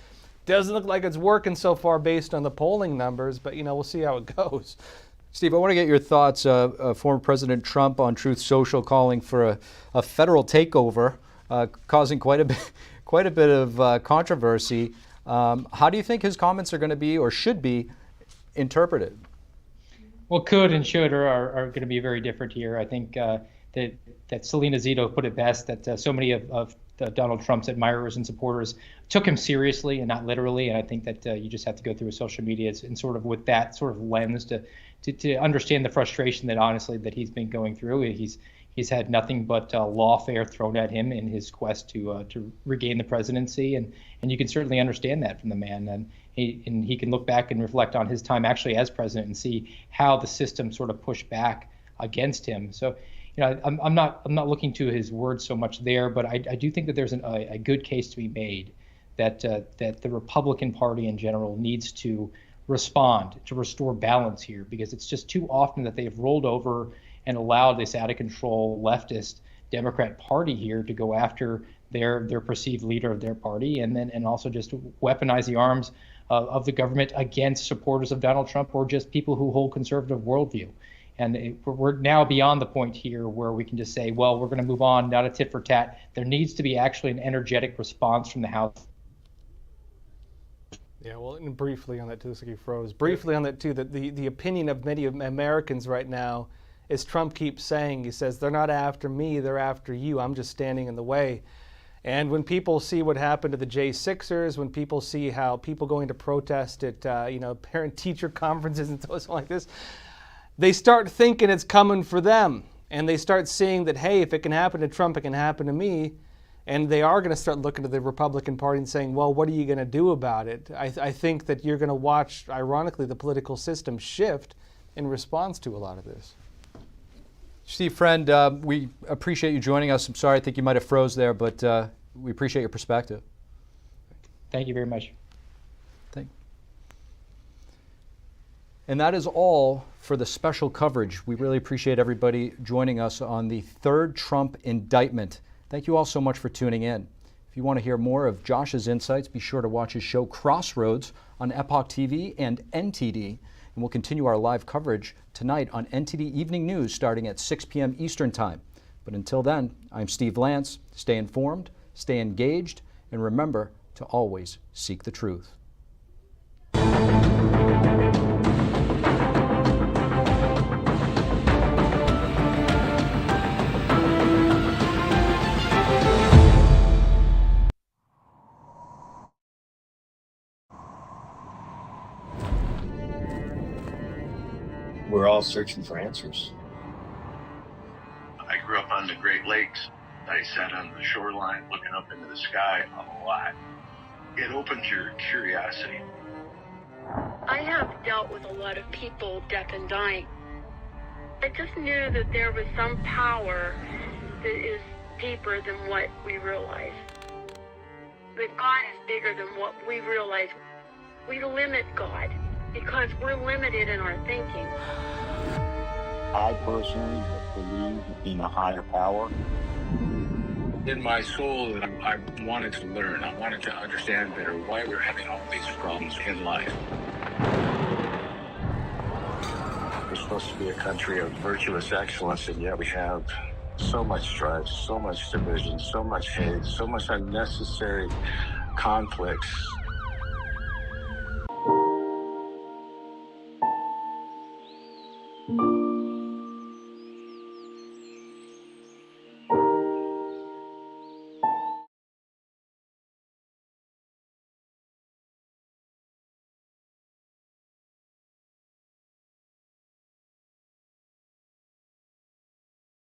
Doesn't look like it's working so far based on the polling numbers, but we'll see how it goes. Steve, I want to get your thoughts. Former President Trump on Truth Social calling for a federal takeover, causing quite a bit of controversy. How do you think his comments are going to be or should be interpreted? Well, could and should are going to be very different here. I think that Selena Zito put it best, that so many of Donald Trump's admirers and supporters took him seriously and not literally. And I think that you just have to go through social media and sort of with that sort of lens to understand the frustration that honestly that he's been going through. He's had nothing but lawfare thrown at him in his quest to regain the presidency, and you can certainly understand that from the man. And he can look back and reflect on his time actually as president and see how the system sort of pushed back against him. So, I'm not looking to his words so much there, but I do think that there's a good case to be made that the Republican Party in general needs to respond to restore balance here, because it's just too often that they've rolled over and allowed this out of control leftist Democrat Party here to go after their perceived leader of their party, and also just weaponize the arms of the government against supporters of Donald Trump or just people who hold conservative worldview. And we're now beyond the point here where we can just say, well, we're going to move on, not a tit for tat. There needs to be actually an energetic response from the House. Yeah, well, and briefly on that too, looks like you froze. Briefly on that too, that the opinion of many Americans right now is Trump keeps saying, he says, they're not after me, they're after you. I'm just standing in the way. And when people see what happened to the J6ers, when people see how people going to protest at parent-teacher conferences and so like this, they start thinking it's coming for them. And they start seeing that, hey, if it can happen to Trump, it can happen to me. And they are going to start looking to the Republican Party and saying, well, what are you going to do about it? I think that you're going to watch, ironically, the political system shift in response to a lot of this. Steve Friend, we appreciate you joining us. I'm sorry, I think you might have froze there, but we appreciate your perspective. Thank you very much. And that is all for the special coverage. We really appreciate everybody joining us on the third Trump indictment. Thank you all so much for tuning in. If you want to hear more of Josh's insights, be sure to watch his show Crossroads on Epoch TV and NTD. And we'll continue our live coverage tonight on NTD Evening News starting at 6 p.m. Eastern Time. But until then, I'm Steve Lance. Stay informed, stay engaged, and remember to always seek the truth. We're all searching for answers. I grew up on the Great Lakes. I sat on the shoreline looking up into the sky a lot. It opens your curiosity. I have dealt with a lot of people, death and dying. I just knew that there was some power that is deeper than what we realize. That God is bigger than what we realize. We limit God because we're limited in our thinking. I personally believe in a higher power. In my soul, I wanted to learn. I wanted to understand better why we're having all these problems in life. We're supposed to be a country of virtuous excellence, and yet we have so much strife, so much division, so much hate, so much unnecessary conflicts.